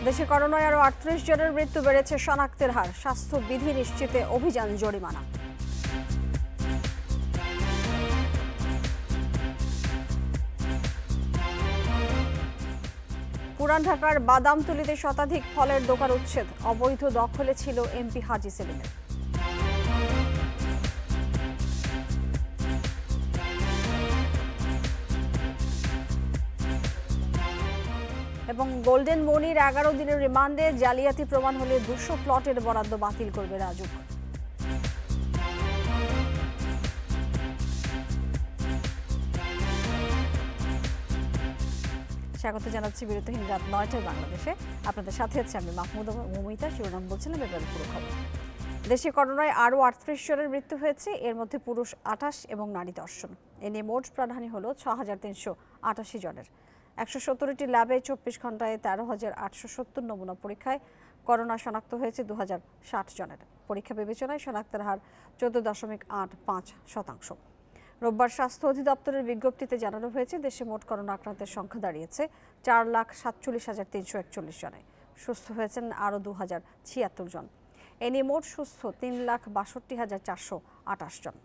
দেশে করোনায় আরও ৩৮ জনের মৃত্যু, বেড়েছে শনাক্তের হার। স্বাস্থ্যবিধি নিশ্চিতে অভিযান, জরিমানা। পুরান ঢাকার বাদামতলীতে শতাধিক ফলের দোকান উচ্ছেদ, অবৈধ দখলে ছিল এমপি হাজী সেলিমের। এবং গোল্ডেন মনির 11 দিনের রিমান্ডে, জালিয়াতি প্রমাণ হলে 200 প্লটের বরাদ্দ বাতিল করবে রাজুক। স্বাগত জানাচ্ছি বিরতিহীন রাত 9টায় বাংলাদেশে। আপনাদের সাথে আছে আমি মাহমুদা মমিতা। শিরোনাম বলছিলাম, এবার পুরো খবর। দেশে করোনায় আরও 38 জনের মৃত্যু হয়েছে, এর মধ্যে পুরুষ 28 এবং নারী 10 জন। এ নিয়ে মোট প্রাণহানি হল 6388 জনের। 117টি ল্যাবে 24 ঘন্টায় 13,870 নমুনা পরীক্ষায় করোনা শনাক্ত হয়েছে 2060 জনের। পরীক্ষা বিবেচনায় শনাক্তের হার 14.85%। রোববার স্বাস্থ্য অধিদপ্তরের বিজ্ঞপ্তিতে জানানো হয়েছে, দেশে মোট করোনা আক্রান্তের সংখ্যা দাঁড়িয়েছে 4,47,341 জনে। সুস্থ হয়েছেন আরও 2076 জন। এ নিয়ে মোট সুস্থ 3,62,428 জন।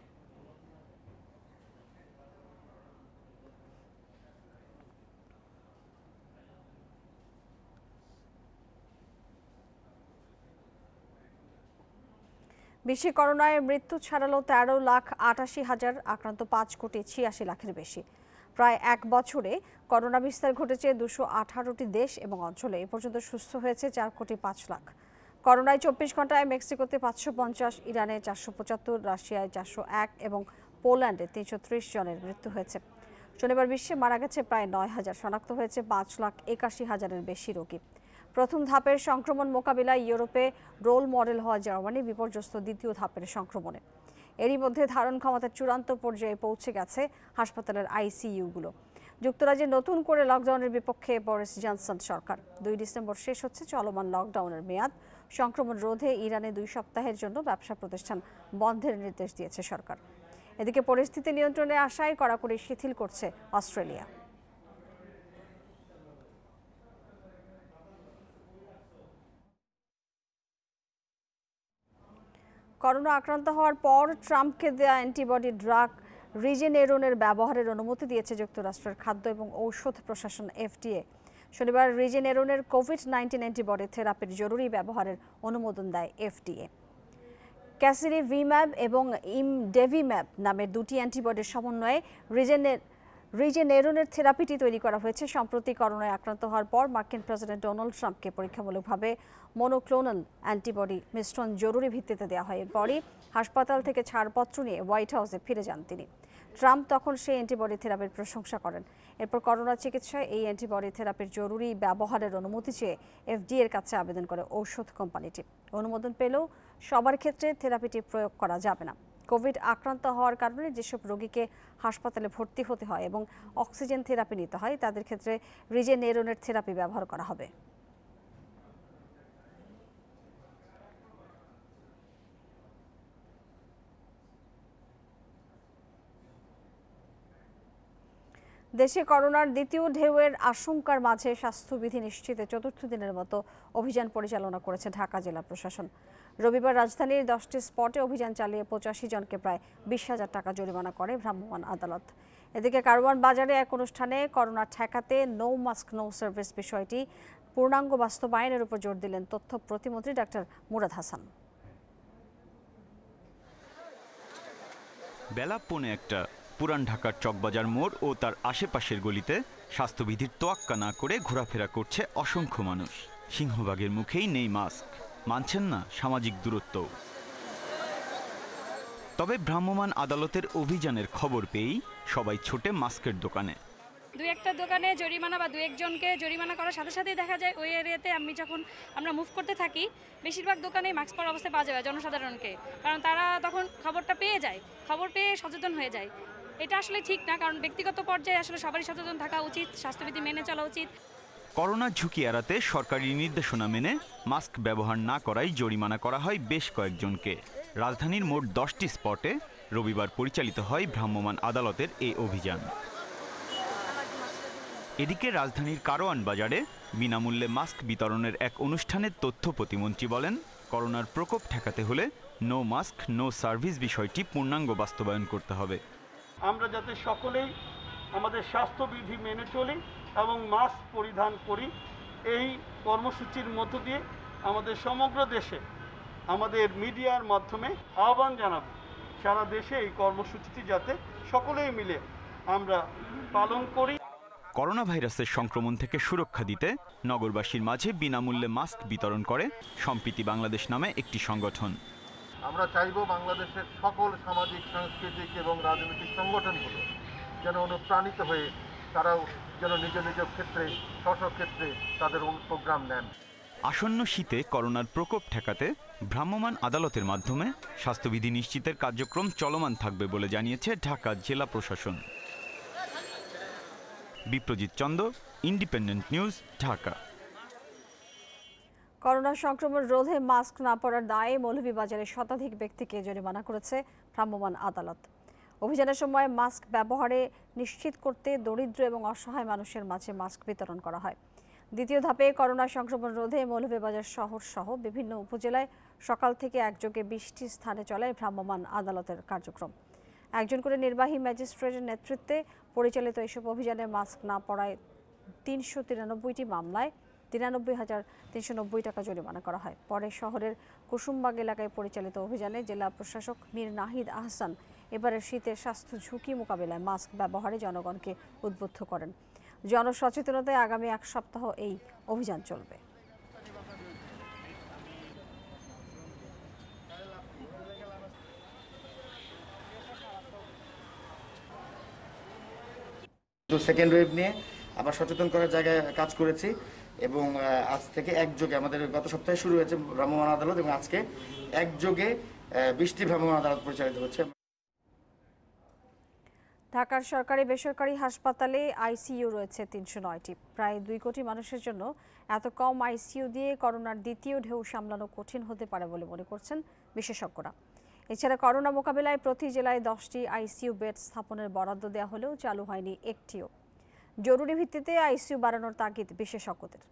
বিশ্বে করোনায় মৃত্যু ছাড়ালো 13,88,000, আক্রান্ত 5,86,00,000-এর বেশি। প্রায় এক বছরে করোনা বিস্তার ঘটেছে 218টি দেশ এবং অঞ্চলে। এ পর্যন্ত সুস্থ হয়েছে 4,05,00,000। করোনায় 24 ঘন্টায় মেক্সিকোতে 550, ইরানে 475, রাশিয়ায় 401 এবং পোল্যান্ডে 330 জনের মৃত্যু হয়েছে। শনিবার বিশ্বে মারা গেছে প্রায় 9,000, শনাক্ত হয়েছে 5,81,000-এর বেশি রোগী। প্রথম ধাপের সংক্রমণ মোকাবিলায় ইউরোপে রোল মডেল হওয়া জার্মানি বিপর্যস্ত দ্বিতীয় ধাপের সংক্রমণে। এরই মধ্যে ধারণ ক্ষমতার চূড়ান্ত পর্যায়ে পৌঁছে গেছে হাসপাতালের আইসিইউগুলো। যুক্তরাজ্যে নতুন করে লকডাউনের বিপক্ষে বরিস জনসন সরকার। 2 ডিসেম্বর শেষ হচ্ছে চলমান লকডাউনের মেয়াদ। সংক্রমণ রোধে ইরানে 2 সপ্তাহের জন্য ব্যবসা প্রতিষ্ঠান বন্ধের নির্দেশ দিয়েছে সরকার। এদিকে পরিস্থিতি নিয়ন্ত্রণে আসায় কড়াকড়ি শিথিল করছে অস্ট্রেলিয়া। করোনা আক্রান্ত হওয়ার পর ট্রাম্পকে দেয়া অ্যান্টিবডি ড্রাগ রিজেনেরনের ব্যবহারের অনুমতি দিয়েছে যুক্তরাষ্ট্রের খাদ্য এবং ঔষধ প্রশাসন FDA। শনিবার রিজেনেরনের কোভিড-19 অ্যান্টিবডি থেরাপির জরুরি ব্যবহারের অনুমোদন দেয় FDA। ক্যাসিরিভিম্যাব এবং ইমডেভিম্যাব নামের 2টি অ্যান্টিবডির সমন্বয়ে রিজেনেরনের থেরাপিটি তৈরি করা হয়েছে। সম্প্রতি করোনায় আক্রান্ত হওয়ার পর মার্কিন প্রেসিডেন্ট ডোনাল্ড ট্রাম্পকে পরীক্ষামূলকভাবে মনোক্লোনাল অ্যান্টিবডি মিশ্রণ জরুরি ভিত্তিতে দেওয়া হয়। এরপরই হাসপাতাল থেকে ছাড়পত্র নিয়ে হোয়াইট হাউসে ফিরে যান তিনি। ট্রাম্প তখন সেই অ্যান্টিবডি থেরাপির প্রশংসা করেন। এরপর করোনা চিকিৎসায় এই অ্যান্টিবডি থেরাপির জরুরি ব্যবহারের অনুমতি চেয়ে FDA-এর কাছে আবেদন করে ঔষধ কোম্পানিটি। অনুমোদন পেলেও সবার ক্ষেত্রে থেরাপিটি প্রয়োগ করা যাবে না। কোভিড আক্রান্ত হওয়ার কারণে যেসব রোগীকে হাসপাতালে ভর্তি হতে হয় এবং অক্সিজেন থেরাপি নিতে হয়, তাদের ক্ষেত্রে রিজেনেরনের থেরাপি ব্যবহার করা হবে। দেশে করোনার দ্বিতীয় ঢেউয়ের আশঙ্কার মাঝে স্বাস্থ্যবিধি নিশ্চিতে চতুর্থ দিনের মতো অভিযান পরিচালনা করেছে ঢাকা জেলা প্রশাসন। রবিবার রাজধানীর 10টি স্পটে অভিযান চালিয়ে 85 জনকে প্রায় 20,000 টাকা জরিমানা করে ভ্রাম্যমাণ আদালত। এদিকে কারওয়ান বাজারে এক অনুষ্ঠানে করোনা ঠেকাতে নো মাস্ক নো সার্ভিস বিষয়টি পূর্ণাঙ্গ বাস্তবায়নের উপর জোর দিলেন তথ্য প্রতিমন্ত্রী ডাক্তার মুরাদ হাসান। বেলা 1:15 পুরান ঢাকার চকবাজার মোড় ও তার আশেপাশের গলিতে স্বাস্থ্যবিধির তোয়াক্কা না করে ঘোরাফেরা করছে অসংখ্য মানুষ। সিংহভাগের মুখেই নেই মাস্ক, মানছেন না সামাজিক দূরত্ব। তবে ভ্রাম্যমাণ আদালতের অভিযানের খবর পেয়েই সবাই ছোটে মাস্কের দোকানে। 2-একটা দোকানে জরিমানা বা 2-1 জনকে জরিমানা করার সাথে সাথেই দেখা যায় ওই এরিয়াতে যখন আমরা মুভ করতে থাকি, বেশিরভাগ দোকানেই মাস্ক পরা অবস্থায় পাওয়া যায় জনসাধারণকে, কারণ তারা তখন খবরটা পেয়ে যায়, খবর পেয়ে সচেতন হয়ে যায়। এটা আসলে ঠিক না, কারণ ব্যক্তিগত পর্যায়ে আসলে সবারই সচেতন থাকা উচিত, স্বাস্থ্যবিধি মেনে চলা উচিত। করোনার ঝুঁকি এড়াতে সরকারি নির্দেশনা মেনে মাস্ক ব্যবহার না করায় জরিমানা করা হয় বেশ কয়েকজনকে। রাজধানীর মোট 10টি স্পটে রবিবার পরিচালিত হয় ভ্রাম্যমাণ আদালতের এই অভিযান। এদিকে রাজধানীর কারওয়ান বাজারে বিনামূল্যে মাস্ক বিতরণের এক অনুষ্ঠানের তথ্য প্রতিমন্ত্রী বলেন, করোনার প্রকোপ ঠেকাতে হলে নো মাস্ক নো সার্ভিস বিষয়টি পূর্ণাঙ্গ বাস্তবায়ন করতে হবে। আমরা যাতে সকলেই আমাদের স্বাস্থ্যবিধি মেনে চলি এবং মাস্ক পরিধান করি, এই কর্মসূচির মধ্য দিয়ে আমাদের সমগ্র দেশে আমাদের মিডিয়ার মাধ্যমে আহ্বান জানাব সারা দেশে এই কর্মসূচিটি যাতে সকলেই মিলে আমরা পালন করি। করোনা ভাইরাসের সংক্রমণ থেকে সুরক্ষা দিতে নগরবাসীর মাঝে বিনামূল্যে মাস্ক বিতরণ করে সম্প্রীতি বাংলাদেশ নামে একটি সংগঠন। আমরা চাইব বাংলাদেশের সকল সামাজিক, সাংস্কৃতিক এবং রাজনৈতিক সংগঠনগুলো যেন অনুপ্রাণিত হয়ে তারাও যেন নিজ নিজ ক্ষেত্রে স্বক্ষেত্রে তাদের প্রোগ্রাম নেন। আসন্ন শীতে করোনার প্রকোপ ঠেকাতে ভ্রাম্যমাণ আদালতের মাধ্যমে স্বাস্থ্যবিধি নিশ্চিতের কার্যক্রম চলমান থাকবে বলে জানিয়েছে ঢাকা জেলা প্রশাসন। বিপ্রজিৎ চন্দ্র, ইন্ডিপেন্ডেন্ট নিউজ, ঢাকা। করোনা সংক্রমণ রোধে মাস্ক না পরার দায়ে মৌলভীবাজারে শতাধিক ব্যক্তিকে জরিমানা করেছে ভ্রাম্যমাণ আদালত। অভিযানের সময় মাস্ক ব্যবহারে নিশ্চিত করতে দরিদ্র এবং অসহায় মানুষের মাঝে মাস্ক বিতরণ করা হয়। দ্বিতীয় ধাপে করোনা সংক্রমণ রোধে মৌলভীবাজার শহর সহ বিভিন্ন উপজেলায় সকাল থেকে একযোগে 20টি স্থানে চলে ভ্রাম্যমাণ আদালতের কার্যক্রম। একজন করে নির্বাহী ম্যাজিস্ট্রেটের নেতৃত্বে পরিচালিত এসব অভিযানে মাস্ক না পরায় 393টি মামলায় 93,390 টাকা জরিমানা করা হয়। পরে শহরের কুসুমবাগ এলাকায় পরিচালিত অভিযানে জেলা প্রশাসক মীর নাহিদ আহসান এবারের শীতের স্বাস্থ্য ঝুঁকি মোকাবিলায় মাস্ক ব্যবহারে জনগণকে উদ্বুদ্ধ করেন। জনসচেতনতায় আগামী 1 সপ্তাহ এই অভিযান চলবে। সেকেন্ড ওয়েভ নিয়ে আমরা সচেতন করার জায়গায় কাজ করেছি এবং আজ থেকে একযোগে আমাদের গত সপ্তাহে শুরু হয়েছে ভ্রাম্যমাণ আদালত এবং আজকে একযোগে 20টি ভ্রাম্যমাণ আদালত পরিচালিত হচ্ছে। ঢাকার সরকারি বেসরকারি হাসপাতালে আইসিইউ রয়েছে 309টি। প্রায় 2 কোটি মানুষের জন্য এত কম আইসিইউ দিয়ে করোনার দ্বিতীয় ঢেউ সামলানো কঠিন হতে পারে বলে মনে করছেন বিশেষজ্ঞরা। এছাড়া করোনা মোকাবিলায় প্রতি জেলায় 10টি আইসিইউ বেড স্থাপনের বরাদ্দ দেওয়া হলেও চালু হয়নি একটিও। জরুরি ভিত্তিতে আইসিইউ বাড়ানোর তাগিদ বিশেষজ্ঞদের।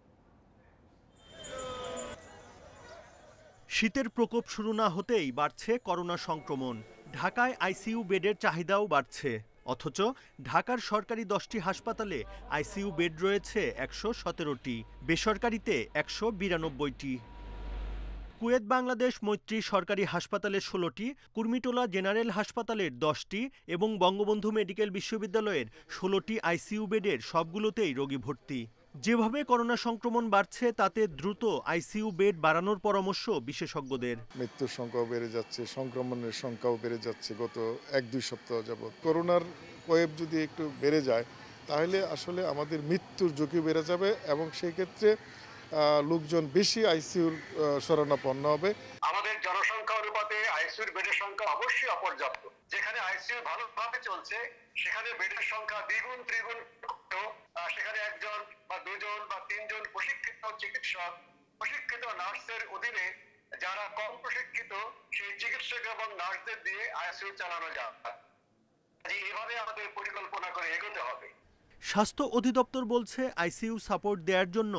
শীতের প্রকোপ শুরু না হতেই বাড়ছে করোনা সংক্রমণ। ঢাকায় আইসিইউ বেডের চাহিদাও বাড়ছে, অথচ ঢাকার সরকারি 10টি হাসপাতালে আইসিইউ বেড রয়েছে 117টি, বেসরকারিতে 192টি। কুয়েত বাংলাদেশ মৈত্রী সরকারি হাসপাতালে 16টি, কুর্মিটোলা জেনারেল হাসপাতালের 10টি এবং বঙ্গবন্ধু মেডিকেল বিশ্ববিদ্যালয়ের 16টি আইসিইউ বেডের সবগুলোতেই রোগী ভর্তি। যেভাবে করোনা সংক্রমণ বাড়ছে তাতে দ্রুত আইসিইউ বেড বাড়ানোর পরামর্শ বিশেষজ্ঞদের। মৃত্যুর সংখ্যাও বেড়ে যাচ্ছে, সংক্রমণের সংখ্যাও বেড়ে যাচ্ছে গত 1-2 সপ্তাহ যাবৎ। করোনার ওয়েভ যদি একটু বেড়ে যায় তাহলে আসলে আমাদের মৃত্যুর ঝুঁকি বেড়ে যাবে এবং সেই ক্ষেত্রে লোকজন বেশি আইসিইউর শরণাপন্ন হবে। আমাদের জনসংখ্যা অনুপাতে আইসিইউর বেডের সংখ্যা অবশ্যই অপর্যাপ্ত। যেখানে আইসিইউ ভালোভাবে চলছে সেখানে বেডের সংখ্যা দ্বিগুণ ত্রিগুণ, সেখানে 1জন বা 2জন বা 3জন প্রশিক্ষিত চিকিৎসক, প্রশিক্ষিত নার্সের অধীনে যারা কম প্রশিক্ষিত সেই চিকিৎসক এবং নার্সদের দিয়ে আইসিইউ চালানো যায়। এভাবে আমাদের পরিকল্পনা করে এগোতে হবে। স্বাস্থ্য অধিদপ্তর বলছে আইসিইউ সাপোর্ট দেওয়ার জন্য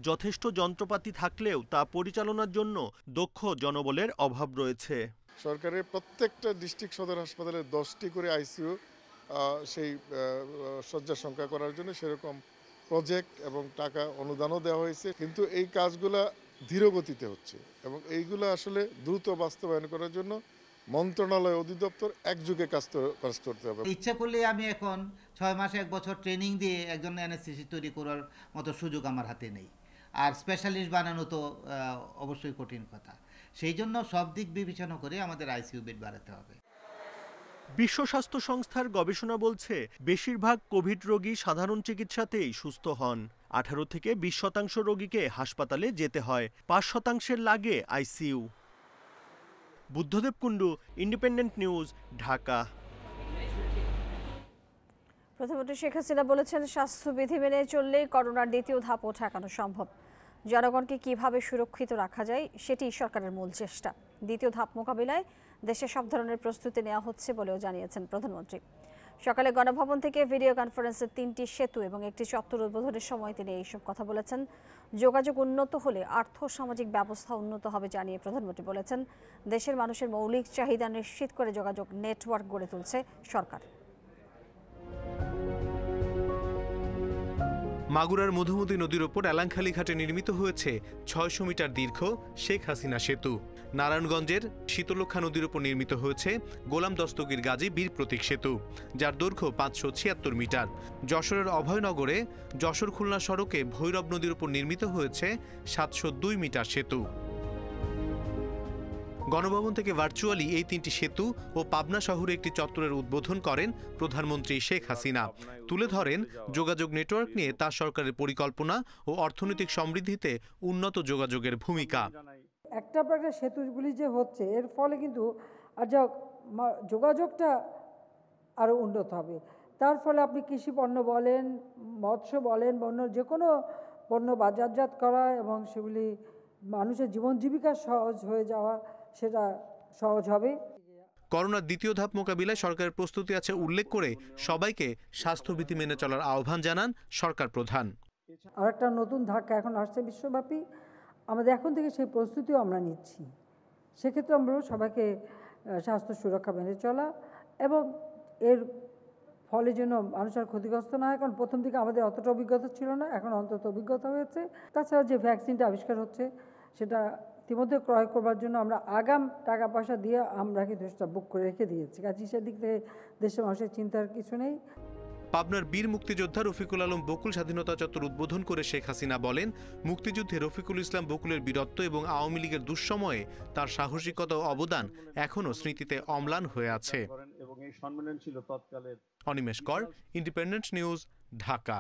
যথেষ্ট যন্ত্রপাতি থাকলেও তা পরিচালনার জন্য দক্ষ জনবলের অভাব রয়েছে। সরকারের প্রত্যেকটা ডিস্ট্রিক্ট সদর হাসপাতালে 10টি করে আইসিইউ সেই শয্যা সংখ্যা করার জন্য সেরকম প্রজেক্ট এবং টাকা অনুদানও দেওয়া হয়েছে, কিন্তু এই কাজগুলা ধীর গতিতে হচ্ছে এবং এইগুলো আসলে দ্রুত বাস্তবায়ন করার জন্য মন্ত্রণালয় অধিদপ্তর একযোগে কাজ করতে হবে। ইচ্ছা করলে আমি এখন 6 মাস 1 বছর ট্রেনিং দিয়ে একজন অ্যানেস্থেসিস্ট তৈরি করার মতো সুযোগ আমার হাতে নেই, আর স্পেশালিস্ট বানানো তো অবশ্যই কঠিন কথা। সেই জন্য সব দিক বিবেচনা করে আমাদের আইসিইউ বেড বাড়াতে হবে। বিশ্ব স্বাস্থ্য সংস্থার গবেষণা বলছে বেশিরভাগ কোভিড রোগী সাধারণ চিকিৎসাতেই সুস্থ হন। 18 থেকে 20% রোগীকে হাসপাতালে যেতে হয়, 5% লাগে ICU. Buddhadeb Kundu, independent News, Dhaka. প্রধানমন্ত্রী শেখ হাসিনা বলেছেন, স্বাস্থ্যবিধি মেনে চললেই করোনার দ্বিতীয় ধাপও ঠেকানো সম্ভব। জনগণকে কিভাবে সুরক্ষিত রাখা যায় সেটি সরকারের মূল চেষ্টা। দ্বিতীয় ধাপ মোকাবিলায় দেশে সব ধরনের প্রস্তুতি নেওয়া হচ্ছে বলেও জানিয়েছেন প্রধানমন্ত্রী। সকালে গণভবন থেকে ভিডিও কনফারেন্সে 3টি সেতু এবং একটি চত্বর উদ্বোধনের সময় তিনি এইসব কথা বলেছেন। যোগাযোগ উন্নত হলে আর্থ-সামাজিক ব্যবস্থা উন্নত হবে জানিয়ে প্রধানমন্ত্রী বলেছেন, দেশের মানুষের মৌলিক চাহিদা নিশ্চিত করে যোগাযোগ নেটওয়ার্ক গড়ে তুলছে সরকার। মাগুরার মধুমতি নদীর ওপর এলাংখালী ঘাটে নির্মিত হয়েছে 600 মিটার দীর্ঘ শেখ হাসিনা সেতু। নারায়ণগঞ্জের শীতলক্ষা নদীর ওপর নির্মিত হয়েছে গোলাম দস্তগীর গাজী বীর প্রতীক সেতু, যার দৈর্ঘ্য 576 মিটার। যশোরের অভয়নগরে যশোর খুলনা সড়কে ভৈরব নদীর ওপর নির্মিত হয়েছে 702 মিটার সেতু। গণভবন থেকে ভার্চুয়ালি এই 3টি সেতু ও পাবনা শহরে একটি চত্বরের উদ্বোধন করেন প্রধানমন্ত্রী শেখ হাসিনা। তুলে ধরেন যোগাযোগ নেটওয়ার্ক নিয়ে তার সরকারের পরিকল্পনা ও অর্থনৈতিক সমৃদ্ধিতে উন্নত যোগাযোগের ভূমিকা। একটা পর একটা সেতুগুলি যে হচ্ছে, এর ফলে কিন্তু আর যোগাযোগটা আরও উন্নত হবে। তার ফলে আপনি কৃষি পণ্য বলেন, মৎস্য বলেন, বন্য যে কোনো পণ্য বাজারজাত করা এবং সেগুলি মানুষের জীবন জীবিকা সহজ হয়ে যাওয়া, সেটা সহজ হবে। করোনার দ্বিতীয় ধাপ মোকাবিলায় সরকারের প্রস্তুতি আছে উল্লেখ করে সবাইকে স্বাস্থ্যবিধি মেনে চলার আহ্বান জানান সরকার প্রধান। আর একটা নতুন ধাক্কা এখন আসছে বিশ্বব্যাপী, আমাদের এখন থেকে সেই প্রস্তুতিও আমরা নিচ্ছি। সেক্ষেত্রে আমরা সবাইকে স্বাস্থ্য সুরক্ষা মেনে চলা এবং এর ফলে যেন মানুষের ক্ষতিগ্রস্ত না হয়, কারণ প্রথম দিকে আমাদের অতটা অভিজ্ঞতা ছিল না, এখন অন্তত অভিজ্ঞতা হয়েছে। তাছাড়া যে ভ্যাকসিনটা আবিষ্কার হচ্ছে সেটা ইতিমধ্যে ক্রয় করবার জন্য আমরা আগাম টাকা পয়সা দিয়ে আমরা কিন্তু সেটা বুক করে রেখে দিয়েছি। কাজে সেদিক থেকে দেশের মানুষের চিন্তার কিছু নেই। পাবনার বীর মুক্তিযোদ্ধা রফিকুল আলম বকুল স্বাধীনতা চত্বর উদ্বোধন করে শেখ হাসিনা বলেন, মুক্তিযুদ্ধে রফিকুল ইসলাম বকুলের বীরত্ব এবং আওয়ামী লীগের দুঃসময়ে তার সাহসিকতা ও অবদান এখনও স্মৃতিতে অম্লান হয়ে আছে। অনিমেষ কর, ইন্ডিপেন্ডেন্ট নিউজ, ঢাকা।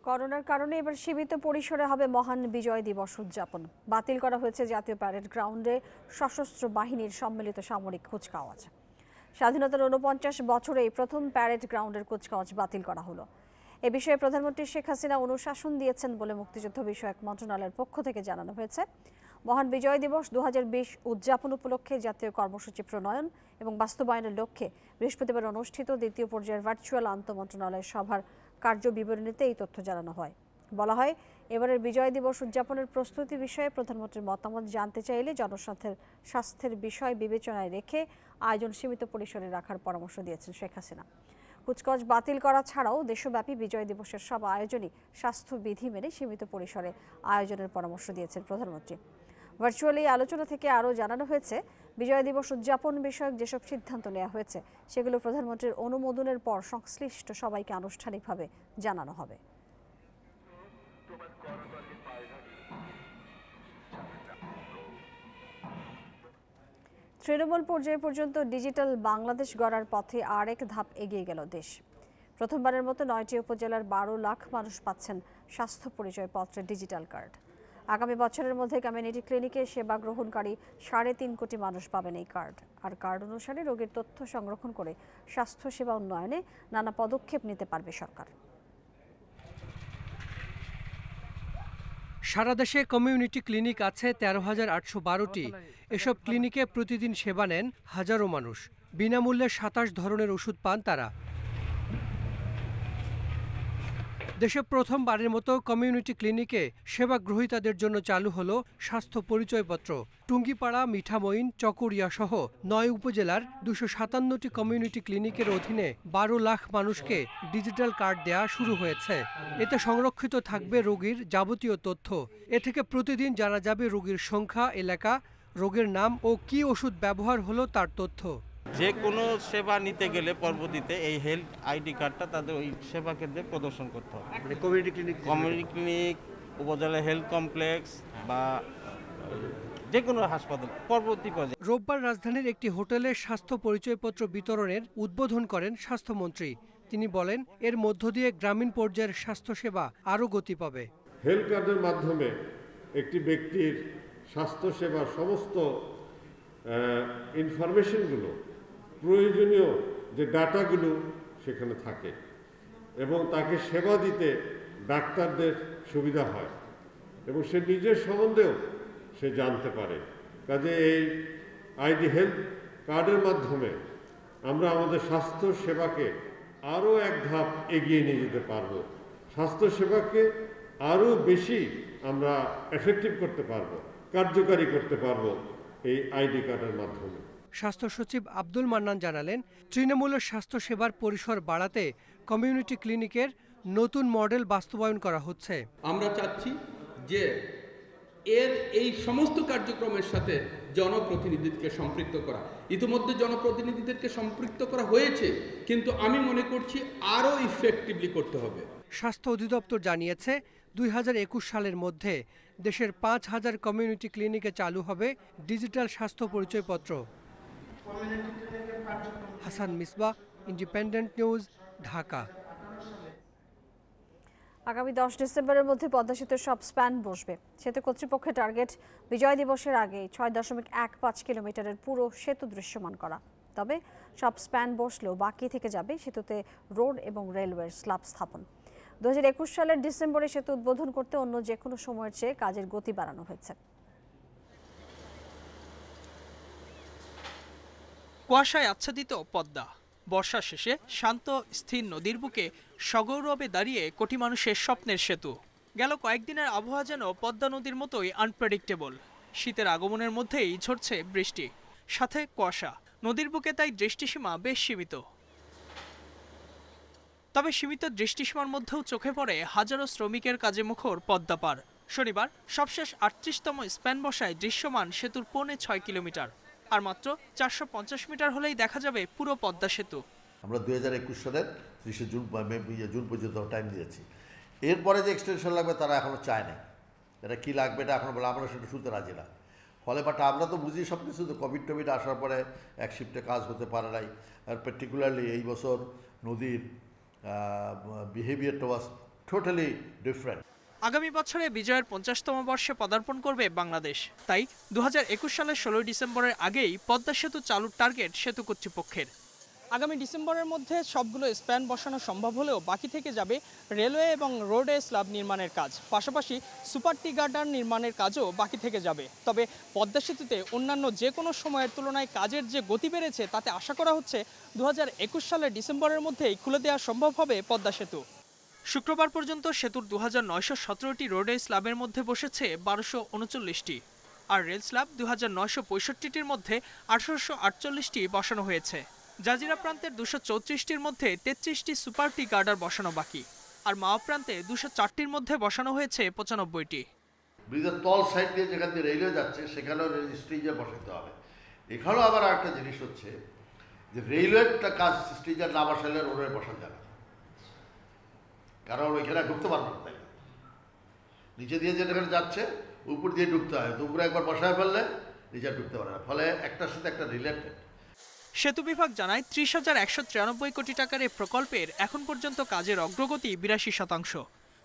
করোনার কারণে এবার সীমিত পরিসরে হবে মহান বিজয় দিবস উদযাপন। বাতিল করা হয়েছে জাতীয় প্যারেড গ্রাউন্ডে সশস্ত্র বাহিনীর সম্মিলিত সামরিক কুচকাওয়াজ। স্বাধীনতার 49 বছরে প্রথম প্যারেড গ্রাউন্ডের কুচকাওয়াজ বাতিল করা হলো। এ বিষয়ে প্রধানমন্ত্রী শেখ হাসিনা অনুশাসন দিয়েছেন বলে মুক্তিযুদ্ধ বিষয়ক মন্ত্রণালয়ের পক্ষ থেকে জানানো হয়েছে। মহান বিজয় দিবস 2020 উদযাপন উপলক্ষে জাতীয় কর্মসূচি প্রণয়ন এবং বাস্তবায়নের লক্ষ্যে বৃহস্পতিবার অনুষ্ঠিত দ্বিতীয় পর্যায়ের ভার্চুয়াল আন্তঃমন্ত্রণালয় সভার কার্যবিবরণীতে এই তথ্য জানানো হয়। বলা হয়, এবারের বিজয় দিবস উদযাপনের প্রস্তুতি বিষয়ে প্রধানমন্ত্রীর মতামত জানতে চাইলে জনস্বাস্থ্যের বিষয় বিবেচনায় রেখে আয়োজন সীমিত পরিসরে রাখার পরামর্শ দিয়েছেন শেখ হাসিনা। কুচকাওয়াজ বাতিল করা ছাড়াও দেশব্যাপী বিজয় দিবসের সব আয়োজনই স্বাস্থ্যবিধি মেনে সীমিত পরিসরে আয়োজনের পরামর্শ দিয়েছেন প্রধানমন্ত্রী। ভার্চুয়ালি আলোচনা থেকে আরও জানানো হয়েছে, বিজয় দিবস উদযাপন বিষয়ক যেসব সিদ্ধান্ত নেওয়া হয়েছে সেগুলো প্রধানমন্ত্রীর অনুমোদনের পর সংশ্লিষ্ট সবাইকে আনুষ্ঠানিকভাবে জানানো হবে। তৃণমূল পর্যায় পর্যন্ত ডিজিটাল বাংলাদেশ গড়ার পথে আরেক ধাপ এগিয়ে গেল দেশ। প্রথমবারের মতো 9টি উপজেলার 12 লাখ মানুষ পাচ্ছেন স্বাস্থ্য পরিচয়পত্রের ডিজিটাল কার্ড। আগামী বছরের মধ্যে কমিউনিটি ক্লিনিকে সেবা গ্রহণকারী 3.5 কোটি মানুষ পাবেন এই কার্ড। আর কার্ড অনুসারে রোগীর তথ্য সংরক্ষণ করে স্বাস্থ্যসেবা উন্নয়নে নানা পদক্ষেপ নিতে পারবে সরকার। সারা দেশে কমিউনিটি ক্লিনিক আছে 13,812টি। এসব ক্লিনিকে প্রতিদিন সেবা নেন হাজারো মানুষ। বিনামূল্যে 27 ধরনের ওষুধ পান তারা। দেশে প্রথমবারের মতো কমিউনিটি ক্লিনিকে সেবা গ্রহীতাদের জন্য চালু হলো স্বাস্থ্য পরিচয়পত্র। টুঙ্গিপাড়া, মিঠামইন, চকরিয়া সহ 9 উপজেলার 257টি কমিউনিটি ক্লিনিকের অধীনে 12 লাখ মানুষকে ডিজিটাল কার্ড দেয়া শুরু হয়েছে। এতে সংরক্ষিত থাকবে রোগীর যাবতীয় তথ্য। এ থেকে প্রতিদিন জানা যাবে রোগীর সংখ্যা, এলাকা, রোগের নাম ও কী ওষুধ ব্যবহার হলো তার তথ্য। যে কোনো সেবা নিতে গেলে পরবর্তীতে এই হেলথ আইডি কার্ডটা তাদের ওই সেবা কেন্দ্রে প্রদর্শন করতে হবে। কমিউনিটি ক্লিনিক, উপজেলা হেলথ কমপ্লেক্স বা যে কোনো হাসপাতাল পরবর্তী পর্যায়ে। রোববার রাজধানীর একটি হোটেলে স্বাস্থ্য পরিচয়পত্র বিতরণের উদ্বোধন করেন স্বাস্থ্যমন্ত্রী। তিনি বলেন, এর মধ্য দিয়ে গ্রামীণ পর্যায়ের স্বাস্থ্যসেবা আরও গতি পাবে। হেলথ কার্ডের মাধ্যমে একটি ব্যক্তির স্বাস্থ্যসেবার সমস্ত ইনফরমেশনগুলো, প্রয়োজনীয় যে ডাটাগুলো সেখানে থাকে এবং তাকে সেবা দিতে ডাক্তারদের সুবিধা হয় এবং সে নিজের সম্বন্ধেও সে জানতে পারে। কাজে এই আইডি হেলথ কার্ডের মাধ্যমে আমরা আমাদের স্বাস্থ্য সেবাকে আরও এক ধাপ এগিয়ে নিয়ে যেতে পারবো। স্বাস্থ্য সেবাকে আরও বেশি আমরা এফেক্টিভ করতে পারবো, কার্যকারী করতে পারবো এই আইডি কার্ডের মাধ্যমে। স্বাস্থ্য সচিব আব্দুল মান্নান জানালেন, তৃণমূলের স্বাস্থ্য সেবার পরিসর বাড়াতে কমিউনিটি ক্লিনিকের নতুন মডেল বাস্তবায়ন করা হচ্ছে। আমরা চাচ্ছি যে এর এই সমস্ত কার্যক্রমের সাথে জনপ্রতিনিধিদেরকে সম্পৃক্ত করা। ইতিমধ্যে জনপ্রতিনিধিদেরকে সম্পৃক্ত করা হয়েছে, কিন্তু আমি মনে করছি আরও ইফেক্টিভলি করতে হবে। স্বাস্থ্য অধিদপ্তর জানিয়েছে 2021 সালের মধ্যে দেশের 5000 কমিউনিটি ক্লিনিকে চালু হবে ডিজিটাল স্বাস্থ্য পরিচয়পত্র। Hasan Misbah, independent News, Dhaka. আগামী 10 ডিসেম্বরের মধ্যে পদ্মা সেতুর সব স্প্যান বসবে। সেতু কর্তৃপক্ষের টার্গেট বিজয় দিবসের আগে 6.15 কিলোমিটারের পুরো সেতু দৃশ্যমান করা। তবে সব স্প্যান বসলেও বাকি থেকে যাবে সেতুতে রোড এবং রেলওয়ের স্ল্যাব স্থাপন। 2021 সালের ডিসেম্বরে সেতু উদ্বোধন করতে অন্য যে কোনো সময়ের চেয়ে কাজের গতি বাড়ানো হয়েছে। কুয়াশায় আচ্ছাদিত পদ্মা, বর্ষা শেষে শান্ত স্থির নদীর বুকে সগৌরবে দাঁড়িয়ে কোটি মানুষের স্বপ্নের সেতু। গেল কয়েকদিনের আবহাওয়া যেন পদ্মা নদীর মতোই আনপ্রেডিক্টেবল। শীতের আগমনের মধ্যেই ঝরছে বৃষ্টি, সাথে কুয়াশা। নদীর বুকে তাই দৃষ্টিসীমা বেশ সীমিত। তবে সীমিত দৃষ্টিসীমার মধ্যেও চোখে পড়ে হাজারো শ্রমিকের কাজে মুখর পদ্মা পার। শনিবার সবশেষ 38তম স্প্যান বসায় দৃশ্যমান সেতুর 6.25 কিলোমিটার। আর মাত্র 450 মিটার হলেই দেখা যাবে পুরো পদ্মা সেতু। আমরা 2021 সালের 30 জুন পর্যন্ত টাইম দিয়েছি। এরপরে যে এক্সটেনশন লাগবে তারা এখনও চায় না। এটা কী লাগবে এটা এখন বলে আমরা সেটা শুনতে রাজি না। ফলে বাট আমরা তো বুঝি সব কিছু, তো কোভিড আসার পরে এক শিফটে কাজ হতে পারে নাই। আর পার্টিকুলারলি এই বছর নদীর বিহেভিয়ারটা ওয়াজ টোটালি ডিফারেন্ট। আগামী বছরে বিজয়ের 50তম বর্ষে পদার্পণ করবে বাংলাদেশ। তাই 2021 সালের 16 ডিসেম্বরের আগেই পদ্মা সেতু চালুর টার্গেট সেতু কর্তৃপক্ষের। আগামী ডিসেম্বরের মধ্যে সবগুলো স্প্যান বসানো সম্ভব হলেও বাকি থেকে যাবে রেলওয়ে এবং রোডে স্ল্যাব নির্মাণের কাজ। পাশাপাশি সুপার টি গার্ডার নির্মাণের কাজও বাকি থেকে যাবে। তবে পদ্মা সেতুতে অন্যান্য যে কোনো সময়ের তুলনায় কাজের যে গতি বেড়েছে তাতে আশা করা হচ্ছে 2021 সালের ডিসেম্বরের মধ্যেই খুলে দেওয়া সম্ভব হবে পদ্মা সেতু। শুক্রবার পর্যন্ত সেতুর 2917টি রোডে স্ল্যাবের মধ্যে বসেছে 1239টি, আর রেল স্ল্যাব 2965টির মধ্যে 1848টি বসানো হয়েছে। জাজিরা প্রান্তের 234টির মধ্যে 33টি সুপার টি গার্ডার বসানো বাকি, আর মাওয়া প্রান্তে 204টির মধ্যে বসানো হয়েছে 95টি। ব্রিজের তল সাইড দিয়ে যেখান দিয়ে রেলওয়ে যাচ্ছে সেখানেও স্ট্রিজার বসাতে হবে। এখানেও আবার একটা জিনিস হচ্ছে যে রেলওয়েরটা কাজ স্ট্রিজার না বসালে রোডে বসানো যাবে, কারণ ওইখানে ঢুকতে পারবে না। তাই নিচে দিয়ে যেখানে যাচ্ছে উপর দিয়ে ঢুকতে হয়, তো উপরে একবার বসায় ফেললে নিচে ঢুকতে পারে না। ফলে একটার সাথে একটা রিলেটেড। সেতু বিভাগ জানায় 30,193 কোটি টাকার এই প্রকল্পের এখন পর্যন্ত কাজের অগ্রগতি 82%।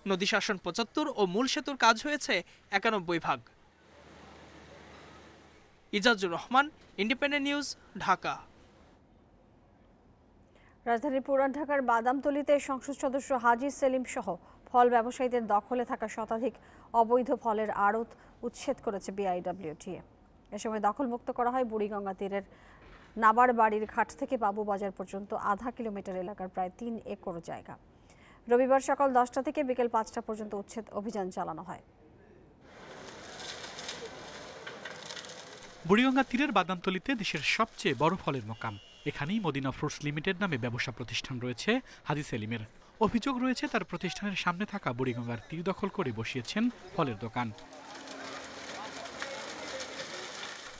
নদী শাসন 75 ও মূল সেতুর কাজ হয়েছে 91 ভাগ। Ijazur Rahman, Independent News, Dhaka. রাজধানীর পুরান ঢাকার বাদামতলীতে সংসদ সদস্য হাজী সেলিম সহ ফল ব্যবসায়ীদের দখলে থাকা শতাধিক অবৈধ ফলের আড়ত উচ্ছেদ করেছে বিআইডব্লিউটিএ। এ সময় দখলমুক্ত করা হয় বুড়িগঙ্গা তীরের নাবার বাড়ির ঘাট থেকে বাবুবাজার পর্যন্ত আধা কিলোমিটার এলাকার প্রায় 3 একর জায়গা। রবিবার সকাল 10টা থেকে বিকেল 5টা পর্যন্ত উচ্ছেদ অভিযান চালানো হয়। বুড়িগঙ্গা তীরের বাদামতলীতে দেশের সবচেয়ে বড় ফলের মোকাম। এখানেই মদিনা ফ্রুটস লিমিটেড নামে ব্যবসা প্রতিষ্ঠান রয়েছে হাজী সেলিমের। অভিযোগ রয়েছে তার প্রতিষ্ঠানের সামনে থাকা বুড়িগঙ্গার তীর দখল করে বসিয়েছেন ফলের দোকান।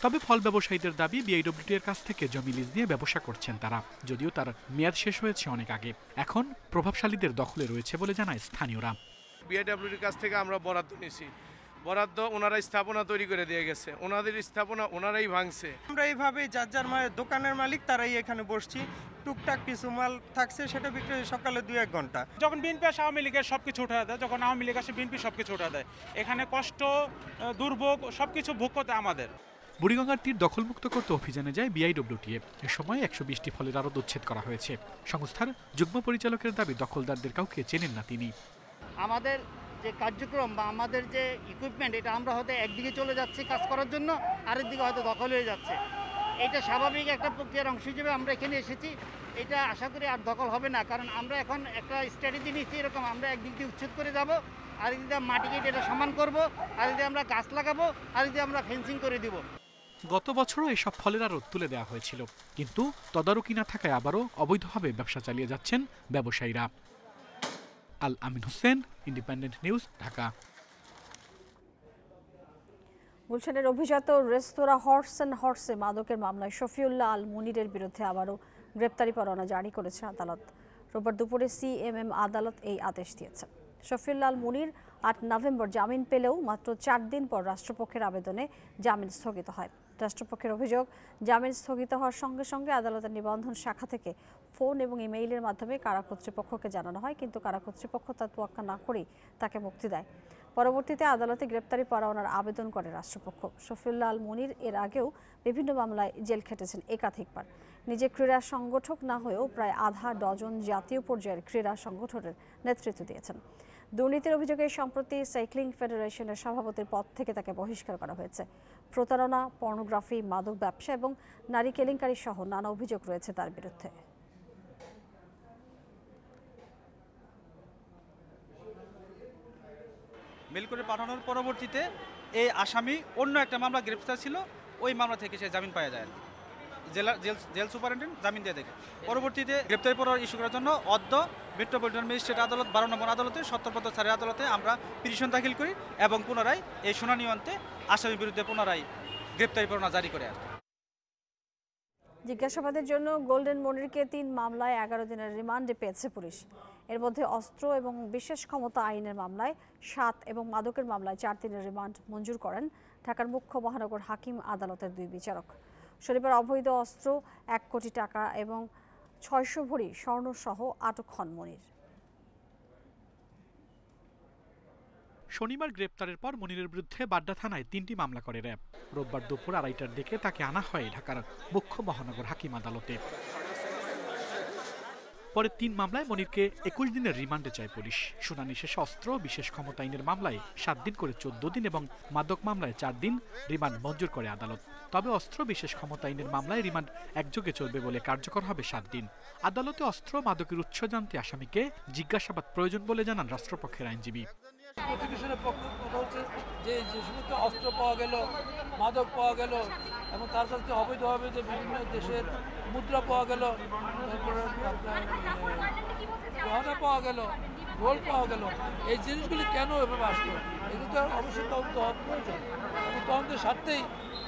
তবে ফল ব্যবসায়ীদের দাবি বিআইডব্লিউটি এর কাছ থেকে জমি লিজ দিয়ে ব্যবসা করছেন তারা, যদিও তার মেয়াদ শেষ হয়েছে অনেক আগে। এখন প্রভাবশালীদের দখলে রয়েছে বলে জানায় স্থানীয়রা। বিআইডব্লিউটির কাছ থেকে আমরা বরাদ্দ নিয়েছি, বরাদ্দ ওনারাই স্থাপনা তৈরি করে দিয়ে গেছে, ওনাদের স্থাপনা ওনারাই ভাঙছে। আমরা এইভাবেই যার যার দোকানের মালিক তারাই এখানে বসছি, টুকটাক কিছু মাল থাকছে সেটা বিক্রি সকালে 2-1 ঘন্টা। যখন বিএনপি আসে আওয়ামী লীগের সবকিছু উঠে দেয়, যখন আওয়ামী লীগ আসে বিএনপি সবকিছু উঠে দেয়। এখানে কষ্ট, দুর্ভোগ সবকিছু ভোগ করতে আমাদের। বুড়িগঙ্গার তীর দখলমুক্ত করতে অভিযানে যায় বিআইডব্লিউটিএ। এ সময় 120টি ফলের আড়ত উচ্ছেদ করা হয়েছে। সংস্থার যুগ্ম পরিচালকের দাবি দখলদারদের কাউকে চেনেন না তিনি। আমাদের যে কার্যক্রম বা আমাদের যে ইকুইপমেন্ট, এটা আমরা হয়তো একদিকে চলে যাচ্ছি কাজ করার জন্য, আরেক দিকে হয়তো দখল হয়ে যাচ্ছে। এটা স্বাভাবিক একটা প্রক্রিয়ার অংশ হিসেবে আমরা এখানে এসেছি। এটা আশা করি আর দখল হবে না, কারণ আমরা এখন একটা স্ট্র্যাটেজি নিচ্ছি এরকম, আমরা একদিক দিয়ে উচ্ছেদ করে যাব, আরেক দিয়ে মাটি কেটে এটা সমান করব, আরেক দিয়ে আমরা গাছ লাগাবো, আরেক দিয়ে আমরা ফেন্সিং করে দিব। গত বছরও এসব ফলের আড়ত তুলে দেওয়া হয়েছিল, কিন্তু তদারকি না থাকায় আবারও অবৈধভাবে ব্যবসা চালিয়ে যাচ্ছেন ব্যবসায়ীরা। আল আমিন হোসেন, ইন্ডিপেন্ডেন্ট নিউজ, ঢাকা। গুলশানের অভিজাত রেস্তোরাঁ হর্স অ্যান্ড হর্সে মাদকের মামলায় শফিউল্লাহ আল মুনিরের বিরুদ্ধে আবারও গ্রেপ্তারি পরোয়ানা জারি করেছে আদালত। রোববার দুপুরে সিএমএম আদালত এই আদেশ দিয়েছে। শফিউল্লাহ আল মুনির ৮ নভেম্বর জামিন পেলেও মাত্র ৪ দিন পর রাষ্ট্রপক্ষের আবেদনে জামিন স্থগিত হয়। রাষ্ট্রপক্ষের অভিযোগ, জামিন স্থগিত হওয়ার সঙ্গে সঙ্গে আদালতের নিবন্ধন শাখা থেকে ফোন এবং ইমেইলের মাধ্যমে কারা কর্তৃপক্ষকে জানানো হয়, কিন্তু কারা কর্তৃপক্ষ তা তোয়াক্কা না করেই তাকে মুক্তি দেয়। পরবর্তীতে আদালতে গ্রেপ্তারি পরোয়ানার আবেদন করে রাষ্ট্রপক্ষ। শফিউল্লাহ আল মুনির এর আগেও বিভিন্ন মামলায় জেল খেটেছেন একাধিকবার। নিজে ক্রীড়া সংগঠক না হয়েও প্রায় আধা ডজন জাতীয় পর্যায়ের ক্রীড়া সংগঠনের নেতৃত্ব দিয়েছেন। দুর্নীতির অভিযোগে সম্প্রতি সাইক্লিং ফেডারেশনের সভাপতির পদ থেকে তাকে বহিষ্কার করা হয়েছে। প্রতারণা, পর্নোগ্রাফি, মাদক ব্যবসা এবং নারী কেলেঙ্কারি সহ নানা অভিযোগ রয়েছে তার বিরুদ্ধে। মেল করে পাঠানোর পরবর্তীতে এই আসামি অন্য একটা মামলা গ্রেপ্তার ছিল, ওই মামলা থেকে সে জামিন পাওয়া যায়। জেল সুপারিনটেন্ডেন্ট জামিন দিয়ে দেখে পরবর্তীতে গ্রেপ্তারি পরোয়ানা ইস্যু করার জন্য অদ্য মেট্রোপলিটন ম্যাজিস্ট্রেট আদালত 12 নম্বর আদালতে 70 সারের আদালতে আমরা পিটিশন দাখিল করি এবং পুনরায় এই শুনানি অন্তে আসামির বিরুদ্ধে পুনরায় গ্রেপ্তারি পরোয়ানা জারি করে। জিজ্ঞাসাবাদের জন্য গোল্ডেন মনিরকে 3 মামলায় 11 দিনের রিমান্ডে পেয়েছে পুলিশ। এর মধ্যে অস্ত্র এবং বিশেষ ক্ষমতা আইনের মামলায় 7 এবং মাদকের মামলায় 4 দিনের রিমান্ড মঞ্জুর করেন ঢাকার মুখ্য মহানগর হাকিম আদালতের 2 বিচারক। শনিবার অবৈধ অস্ত্র, 1 কোটি টাকা এবং 600 ভরি স্বর্ণ সহ আটক হন মনির। শনিবার গ্রেপ্তারের পর মনিরের বিরুদ্ধে বাড্ডা থানায় 3টি মামলা করে র্যাব। রোববার দুপুর 2:30টার দিকে তাকে আনা হয় ঢাকার মুখ্য মহানগর হাকিম আদালতে। পরে 3 মামলায় মনিরকে 21 দিনের রিমান্ডে চায় পুলিশ। শুনানি শেষে অস্ত্র, বিশেষ ক্ষমতা আইনের মামলায় 7 দিন করে 14 দিন এবং মাদক মামলায় 4 দিন রিমান্ড মঞ্জুর করে আদালত। তবে অস্ত্র, বিশেষ ক্ষমতা আইনের মামলায় রিমান্ড একযোগে চলবে বলে কার্যকর হবে 7 দিন। আদালতে অস্ত্র, মাদকের উৎস জানতে আসামিকে জিজ্ঞাসাবাদ প্রয়োজন বলে জানান রাষ্ট্রপক্ষের আইনজীবী। প্রসিকিউশনের পক্ষ কথা হচ্ছে যে সমস্ত অস্ত্র পাওয়া গেল, মাদক পাওয়া গেল এবং তার সাথে অবৈধভাবে যে বিভিন্ন দেশের মুদ্রা পাওয়া গেল, তারপরে আপনার গহনা পাওয়া গেল, গোল্ড পাওয়া গেল, এই জিনিসগুলি কেন এভাবে আসলো এগুলো তো অবশ্যই তদন্ত হওয়া প্রয়োজন এবং তদন্তের স্বার্থেই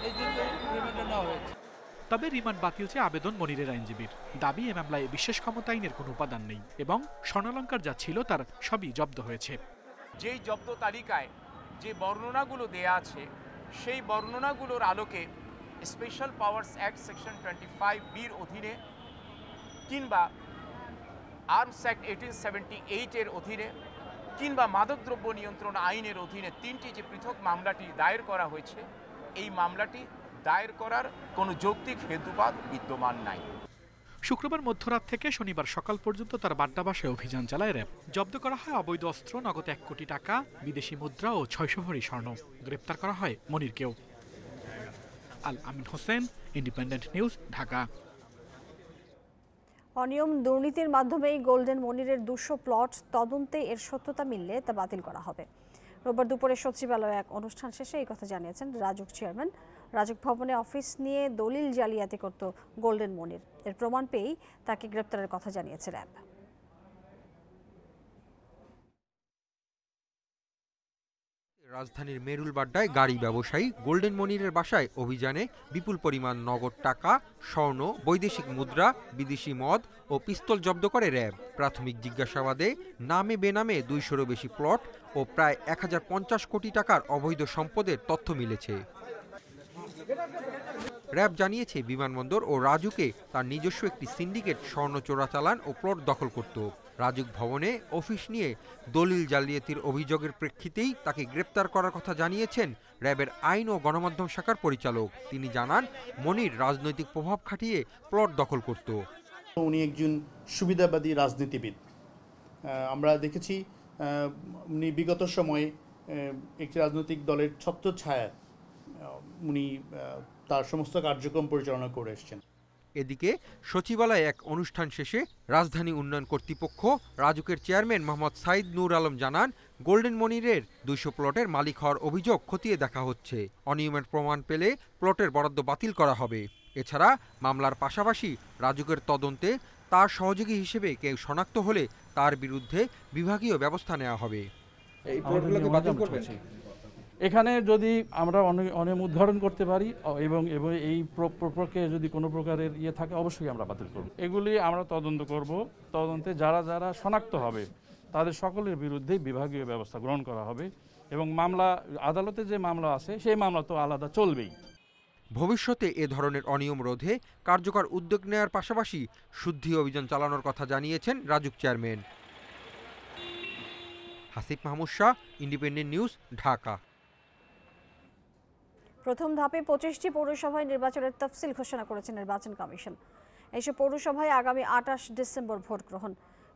এই জিনিসগুলো রিমান্ডে নেওয়া হয়েছে। তবে রিমান্ড বাতিল চেয়ে আবেদন মনিরের আইনজীবীর। দাবি, এ মামলায় বিশেষ ক্ষমতা আইনের কোনো উপাদান নেই এবং স্বর্ণালঙ্কার যা ছিল তার সবই জব্দ হয়েছে। যেই জব্দ তালিকায় যে বর্ণনাগুলো দেয়া আছে সেই বর্ণনাগুলোর আলোকে স্পেশাল পাওয়ার্স অ্যাক্ট সেকশন 25(b)-র অধীনে কিংবা আর্মস অ্যাক্ট 1878-এর অধীনে কিংবা মাদকদ্রব্য নিয়ন্ত্রণ আইনের অধীনে 3টি যে পৃথক মামলাটি দায়ের করা হয়েছে, এই মামলাটি দায়ের করার কোনো যৌক্তিক হেতুপাত বিদ্যমান নাই। শুক্রবার মধ্যরাত থেকে শনিবার সকাল পর্যন্ত তার বাড্ডা বাসায় অভিযান চালায় র্যাব। জব্দ করা হয় অবৈধ অস্ত্র, নগদ 1 কোটি টাকা, বিদেশি মুদ্রা ও 600 ভরি স্বর্ণ। গ্রেপ্তার করা হয় মনিরকেও। আল আমিন হোসেন, ইন্ডিপেন্ডেন্ট নিউজ, ঢাকা। অনিয়ম দুর্নীতির মাধ্যমেই গোল্ডেন মনিরের 200 প্লট তদন্তে এর সত্যতা মিললে তা বাতিল করা হবে। রোববার দুপুরে সচিবালয়ে এক অনুষ্ঠান শেষে এই কথা জানিয়েছেন রাজুক চেয়ারম্যান। রাজুক ভবনে অফিস নিয়ে দলিল জালিয়াতি করত গোল্ডেন মনির। এর প্রমাণ পেয়েই তাকে গ্রেপ্তারের কথা জানিয়েছে র্যাব। রাজধানীর মেরুলবাড্ডায় গাড়ি ব্যবসায়ী গোল্ডেন মনিরের বাসায় অভিযানে বিপুল পরিমাণ নগদ টাকা, স্বর্ণ, বৈদেশিক মুদ্রা, বিদেশি মদ ও পিস্তল জব্দ করে র্যাব। প্রাথমিক জিজ্ঞাসাবাদে নামে বেনামে 200-রও বেশি প্লট ও প্রায় 1050 কোটি টাকার অবৈধ সম্পদের তথ্য মিলেছে। র্যাব জানিয়েছে বিমানবন্দর ও রাজুকে তার নিজস্ব একটি সিন্ডিকেট স্বর্ণ চোরাচালান ও প্লট দখল করত। রাজুক ভবনে অফিস নিয়ে দলিল জালিয়াতির অভিযোগের প্রেক্ষিতেই তাকে গ্রেপ্তার করার কথা জানিয়েছেন র্যাবের আইন ও গণমাধ্যম শাখার পরিচালক। তিনি জানান, মনির রাজনৈতিক প্রভাব খাটিয়ে প্লট দখল করত। উনি একজন সুবিধাবাদী রাজনীতিবিদ। আমরা দেখেছি উনি বিগত সময়ে একটি রাজনৈতিক দলের ছত্রছায়ায় উনি তার সমস্ত কার্যক্রম পরিচালনা করে এসেছেন। এদিকে সচিবালয়ে এক অনুষ্ঠান শেষে রাজধানী উন্নয়ন কর্তৃপক্ষ রাজুকের চেয়ারম্যান মোহাম্মদ সাইদ নূর আলম জানান, গোল্ডেন মনিরের 200 প্লটের মালিক হওয়ার অভিযোগ খতিয়ে দেখা হচ্ছে। অনিয়মের প্রমাণ পেলে প্লটের বরাদ্দ বাতিল করা হবে। এছাড়া মামলার পাশাপাশি রাজুকের তদন্তে তার সহযোগী হিসেবে কেউ শনাক্ত হলে তার বিরুদ্ধে বিভাগীয় ব্যবস্থা নেওয়া হবে। এই প্লটগুলোকে বাতিল করবেন? এখানে যদি আমরা অনিয়ম উদ্ঘাটন করতে পারি এবং এই প্রক্রিয়ায় যদি কোনো প্রকারের থাকে অবশ্যই আমরা বাতিল করব। এগুলি আমরা তদন্ত করব। তদন্তে যারা যারা শনাক্ত হবে তাদের সকলের বিরুদ্ধে বিভাগীয় ব্যবস্থা গ্রহণ করা হবে এবং মামলা আদালতে যে মামলা আছে সেই মামলা তো আলাদা চলবেই। ভবিষ্যতে এ ধরনের অনিয়ম রোধে কার্যকর উদ্যোগ নেওয়ার পাশাপাশি শুদ্ধি অভিযান চালানোর কথা জানিয়েছেন RAJUK chairman. Hasif Mahmud Shah, independent News, Dhaka. প্রথম ধাপে 25টি পৌরসভায় নির্বাচনের তফসিল ঘোষণা করেছে নির্বাচন কমিশন। এইসব পৌরসভায় আগামী 28 ডিসেম্বর ভোট গ্রহণ।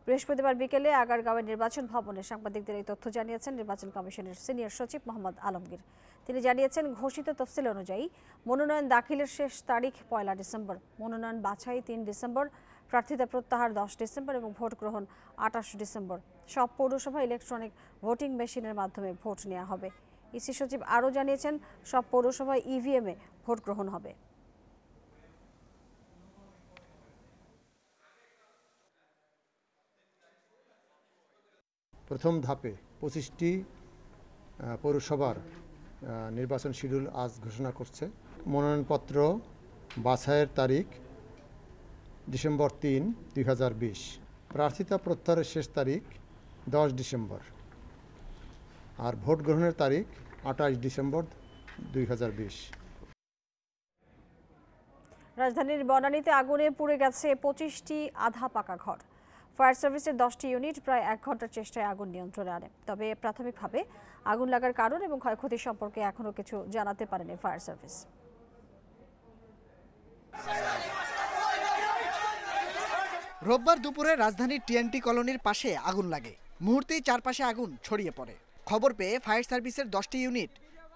বৃহস্পতিবার বিকেলে আগারগাঁওয়ের নির্বাচন ভবনে সাংবাদিকদের এই তথ্য জানিয়েছেন নির্বাচন কমিশনের সিনিয়র সচিব মোহাম্মদ আলমগীর। তিনি জানিয়েছেন, ঘোষিত তফসিল অনুযায়ী মনোনয়ন দাখিলের শেষ তারিখ 1 ডিসেম্বর, মনোনয়ন বাছাই 3 ডিসেম্বর, প্রার্থিতা প্রত্যাহার 10 ডিসেম্বর এবং ভোট গ্রহণ 28 ডিসেম্বর। সব পৌরসভায় ইলেকট্রনিক ভোটিং মেশিনের মাধ্যমে ভোট নেওয়া হবে। ইসি সচিব আরও জানিয়েছেন, সব পৌরসভায় ইভিএমে ভোট গ্রহণ হবে। প্রথম ধাপে 25টি পৌরসভার নির্বাচন শিডিউল আজ ঘোষণা করছে। মনোনয়নপত্র বাছাইয়ের তারিখ ডিসেম্বর 3, 2020। প্রার্থিতা প্রত্যাহারের শেষ তারিখ 10 ডিসেম্বর। আর ভোট গ্রহণের তারিখ 28 ডিসেম্বর 2020। রাজধানীর বনানীতে আগুনে পুড়ে গেছে 25টি আধা পাকা ঘর। ফায়ার সার্ভিসের 10টি ইউনিট প্রায় 1 ঘন্টার চেষ্টায় আগুন নিয়ন্ত্রণে আনে। তবে প্রাথমিকভাবে আগুন লাগার কারণ এবং ক্ষয়ক্ষতি সম্পর্কে এখনও কিছু জানাতে পারেনি ফায়ার সার্ভিস। রোববার দুপুরে রাজধানীর টিএনটি কলোনির পাশে আগুন লাগে। মুহূর্তেই চারপাশে আগুন ছড়িয়ে পড়ে। খবর পেয়ে ফায়ার সার্ভিসের 10টি ইউনিট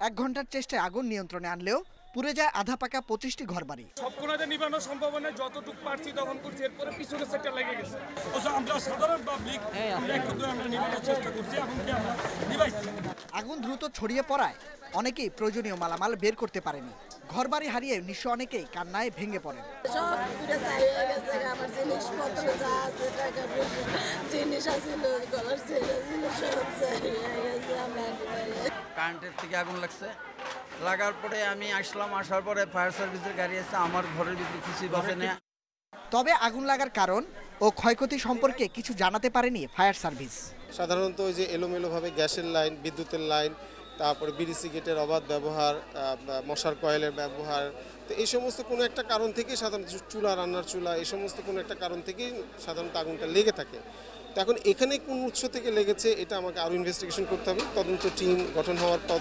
1 ঘন্টার চেষ্টায় আগুন নিয়ন্ত্রণে আনলেও পুড়ে যায় আধা পাকা 25টি ঘরবাড়ি। সবগুলোতে নিবানো সম্ভব না, যতটুকু পারছি তখন করছি, এরপরে পিছনের সেক্টর লেগে গেছে। আমরা সাধারণ পাবলিক আমরা নিবানোর চেষ্টা করছি, এখন কি আমরা নিবাইছি। আগুন দ্রুত ছড়িয়ে পড়ায় অনেকেই প্রয়োজনীয় মালামাল বের করতে পারেনি। ঘরবাড়ি হারিয়ে নিঃস্ব অনেকেই কান্নায় ভেঙে পড়েন। কারেন্টের থেকে আগুন লাগছে, লাগার পরে আমি আসলাম, আসার পরে ফায়ার সার্ভিসের গাড়ি এসে আমার ঘরের ভিতরে কিছুই বাঁচে না। তবে আগুন লাগার কারণ ও ক্ষয়ক্ষতি সম্পর্কে কিছু জানাতে পারেনি ফায়ার সার্ভিস। সাধারণত ওই যে এলোমেলোভাবে গ্যাসের লাইন, বিদ্যুতের লাইন, তারপরে বিড়ি সিগারেটের অবাধ ব্যবহার, মশার কয়েলের ব্যবহার, তো এই সমস্ত কোনো একটা কারণ থেকে সাধারণত চুলা, রান্নার চুলা, এই সমস্ত কোনো একটা কারণ থেকেই সাধারণত আগুনটা লেগে থাকে। তো এখন এখানে কোন উৎস থেকে লেগেছে এটা আমাকে আরও ইনভেস্টিগেশন করতে হবে। তদন্ত টিম গঠন হওয়ার পর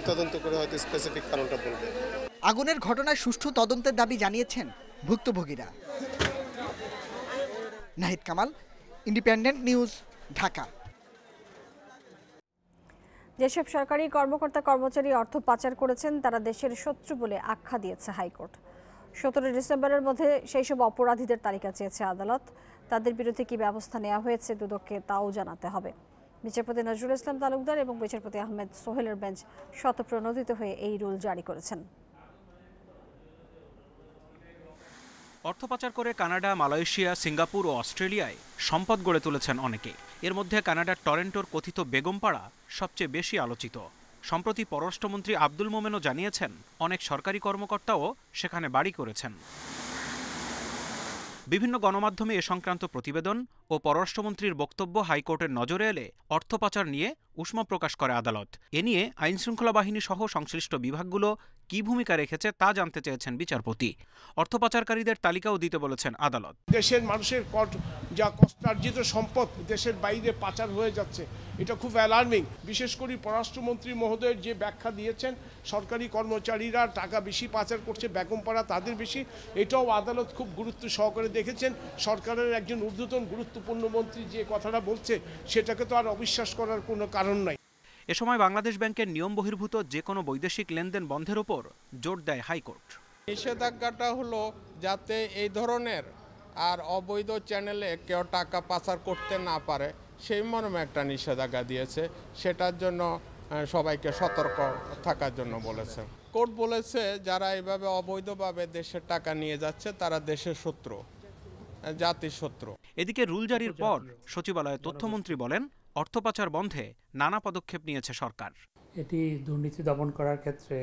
তদন্ত করে হয়তো স্পেসিফিক কারণটা বলবে। আগুনের ঘটনায় সুষ্ঠু তদন্তের দাবি জানিয়েছেন ভুক্তভোগীরা। Nahid Kamal, Independent News, Dhaka. যেসব সরকারি কর্মকর্তা কর্মচারী অর্থ পাচার করেছেন তারা দেশের শত্রু বলে আখ্যা দিয়েছে হাইকোর্ট। 17 ডিসেম্বরের মধ্যে সেই সব অপরাধীদের তালিকা চেয়েছে আদালত। তাদের বিরুদ্ধে কি ব্যবস্থা নেওয়া হয়েছে দুদককে তাও জানাতে হবে। বিচারপতি নজরুল ইসলাম তালুকদার এবং বিচারপতি আহমেদ সোহেলের বেঞ্চ স্বতঃপ্রণোদিত হয়ে এই রুল জারি করেছেন। অর্থ পাচার করে কানাডা, মালয়েশিয়া, সিঙ্গাপুর ও অস্ট্রেলিয়ায় সম্পদ গড়ে তুলেছেন অনেকে। এর মধ্যে কানাডার টরেন্টোর কথিত বেগমপাড়া সবচেয়ে বেশি আলোচিত। সম্প্রতি পররাষ্ট্রমন্ত্রী আব্দুল মোমেনও জানিয়েছেন, অনেক সরকারি কর্মকর্তাও সেখানে বাড়ি করেছেন। বিভিন্ন গণমাধ্যমে এ সংক্রান্ত প্রতিবেদন ও পররাষ্ট্রমন্ত্রীর বক্তব্য হাইকোর্টের নজরে এলে অর্থ পাচার নিয়ে উষ্মা প্রকাশ করে আদালত। এ নিয়ে আইনশৃঙ্খলা বাহিনী সহ সংশ্লিষ্ট বিভাগগুলো কি ভূমিকা রেখেছে তা জানতে চেয়েছেন বিচারপতি। অর্থ পাচারকারীদের তালিকাও দিতে বলেছেন আদালত। দেশের মানুষের যা কষ্টার্জিত সম্পদ দেশের বাইরে পাচার হয়ে যাচ্ছে, এটা খুব অ্যালার্মিং। বিশেষ করে পররাষ্ট্রমন্ত্রী মহোদয়ের যে ব্যাখ্যা দিয়েছেন, সরকারি কর্মচারীরা টাকা বেশি পাচার করছে, বেগমপাড়া তাদের বেশি, এটাও আদালত খুব গুরুত্ব সহকারে দেখেছেন। সরকারের একজন ঊর্ধ্বতন গুরুত্বপূর্ণ মন্ত্রী যে কথাটা বলছে সেটাকে তো আর অবিশ্বাস করার কোনো কারণ নাই। এ সময় বাংলাদেশ ব্যাংকের নিয়ম বহির্ভূত যে কোনো বৈদেশিক লেনদেন বন্ধের উপর জোর দেয় হাইকোর্ট। নিষেধাজ্ঞাটা হলো যাতে এই ধরনের আর অবৈধ চ্যানেলে কেউ টাকা পাচার করতে না পারে, সেই মর্মে একটা নিষেধাজ্ঞা দিয়েছে। সেটার জন্য সবাইকে সতর্ক থাকার জন্য বলেছে। কোর্ট বলেছে যারা এইভাবে অবৈধভাবে দেশের টাকা নিয়ে যাচ্ছে তারা দেশের শত্রু, জাতির শত্রু। এদিকে রুল জারির পর সচিবালয়ে তথ্যমন্ত্রী বলেন, অর্থ পাচার বন্ধে নানা পদক্ষেপ নিয়েছে সরকার। এটি দুর্নীতি দমন করার ক্ষেত্রে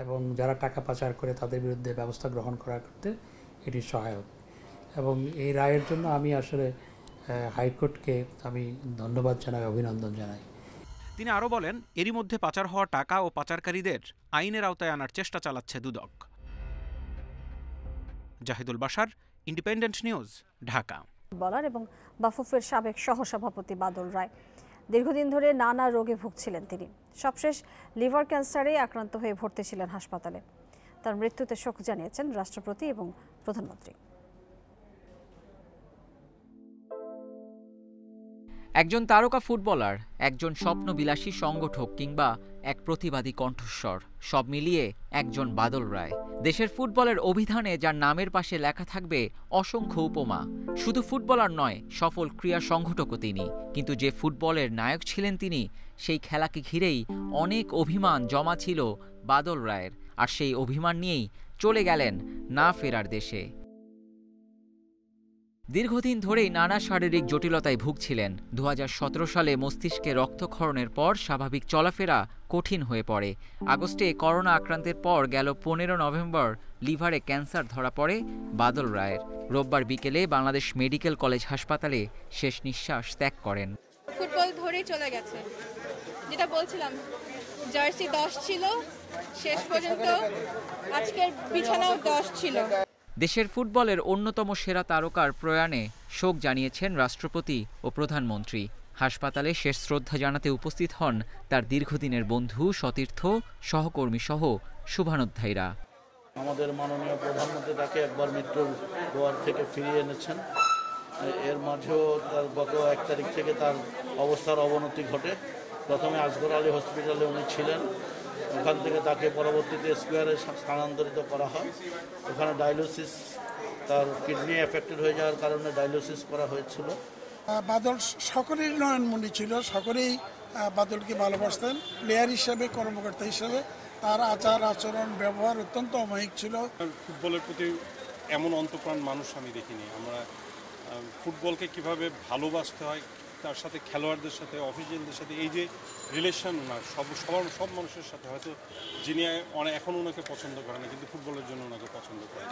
এবং যারা টাকা পাচার করে তাদের বিরুদ্ধে ব্যবস্থা গ্রহণ করার ক্ষেত্রে এটি সহায়ক। এবং এই রায়ের জন্য আমি আসলে হাইকোর্টকে আমি ধন্যবাদ জানাই, অভিনন্দন জানাই। তিনি আরও বলেন, এরই মধ্যে পাচার হওয়া টাকা ও পাচারকারীদের আইনের আওতায় আনার চেষ্টা চালাচ্ছে দুদক। Zahidul Bashar, Independent News, Dhaka. বলার এবং বাফুফের সাবেক সহসভাপতি বাদল রায় দীর্ঘদিন ধরে নানা রোগে ভুগছিলেন তিনি। সবশেষ লিভার ক্যান্সারে আক্রান্ত হয়ে ভর্তি ছিলেন হাসপাতালে। তার মৃত্যুতে শোক জানিয়েছেন রাষ্ট্রপতি এবং প্রধানমন্ত্রী। একজন তারকা ফুটবলার, একজন স্বপ্নবিলাসী সংগঠক কিংবা এক প্রতিবাদী কণ্ঠস্বর, সব মিলিয়ে একজন বাদল রায়। দেশের ফুটবলের অভিধানে যার নামের পাশে লেখা থাকবে অসংখ্য উপমা। শুধু ফুটবলার নয়, সফল ক্রীড়া সংগঠকও তিনি। কিন্তু যে ফুটবলের নায়ক ছিলেন তিনি, সেই খেলাকে ঘিরেই অনেক অভিমান জমা ছিল বাদল রায়ের। আর সেই অভিমান নিয়েই চলে গেলেন না ফেরার দেশে। দীর্ঘদিন ধরেই নানা শারীরিক জটিলতায় ভুগছিলেন। 2017 সালে মস্তিষ্কে রক্তক্ষরণের পর স্বাভাবিক চলাফেরা কঠিন হয়ে পড়ে। আগস্টে করোনা আক্রান্তের পর গেল 15 নভেম্বর লিভারে ক্যান্সার ধরা পড়ে বাদল রায়ের। রোববার বিকেলে বাংলাদেশ মেডিকেল কলেজ হাসপাতালে শেষ নিঃশ্বাস ত্যাগ করেন। ফুটবল ধরেই চলে গেছে, যেটা বলছিলাম, জার্সি 10 ছিল, শেষ পর্যন্ত আজকের বিছানাও 10 ছিল। দেশের ফুটবলের অন্যতম সেরা তারকার প্রয়াণে শোক জানিয়েছেন রাষ্ট্রপতি ও প্রধানমন্ত্রী। হাসপাতালে শেষ শ্রদ্ধা জানাতে উপস্থিত হন তার দীর্ঘদিনের বন্ধু, সতীর্থ, সহকর্মী সহ শুভানুধ্যায়ীরা। আমাদের মাননীয় প্রধানমন্ত্রী তাকে একবার মৃত্যুর দুয়ার থেকে ফিরিয়ে এনেছেন। এর মাঝেও তার গত 1 তারিখ থেকে তার অবস্থার অবনতি ঘটে। প্রথমে আসগর আলী হসপিটালে উনি ছিলেন, ওখান থেকে তাকে পরবর্তীতে স্কোয়ারে স্থানান্তরিত করা হয়। ওখানে ডায়ালিসিস, তার কিডনি এফেক্টেড হয়ে যাওয়ার কারণে ডায়ালিসিস করা হয়েছিল। বাদল সকলেই নয়নমণি ছিল, সকলেই বাদলকে ভালোবাসতেন। প্লেয়ার হিসেবে, কর্মকর্তা হিসেবে তার আচার আচরণ ব্যবহার অত্যন্ত অমায়িক ছিল। ফুটবলের প্রতি এমন অন্তঃপ্রাণ মানুষ আমি দেখিনি। আমরা ফুটবলকে কিভাবে ভালোবাসতে হয়, তার সাথে খেলোয়াড়দের সাথে, অফিসিয়ালদের সাথে এই যে রিলেশন, না সব মানুষের সাথে, হয়তো যিনি এখন ওনাকে পছন্দ করে না, কিন্তু ফুটবলের জন্য ওনাকে পছন্দ করে।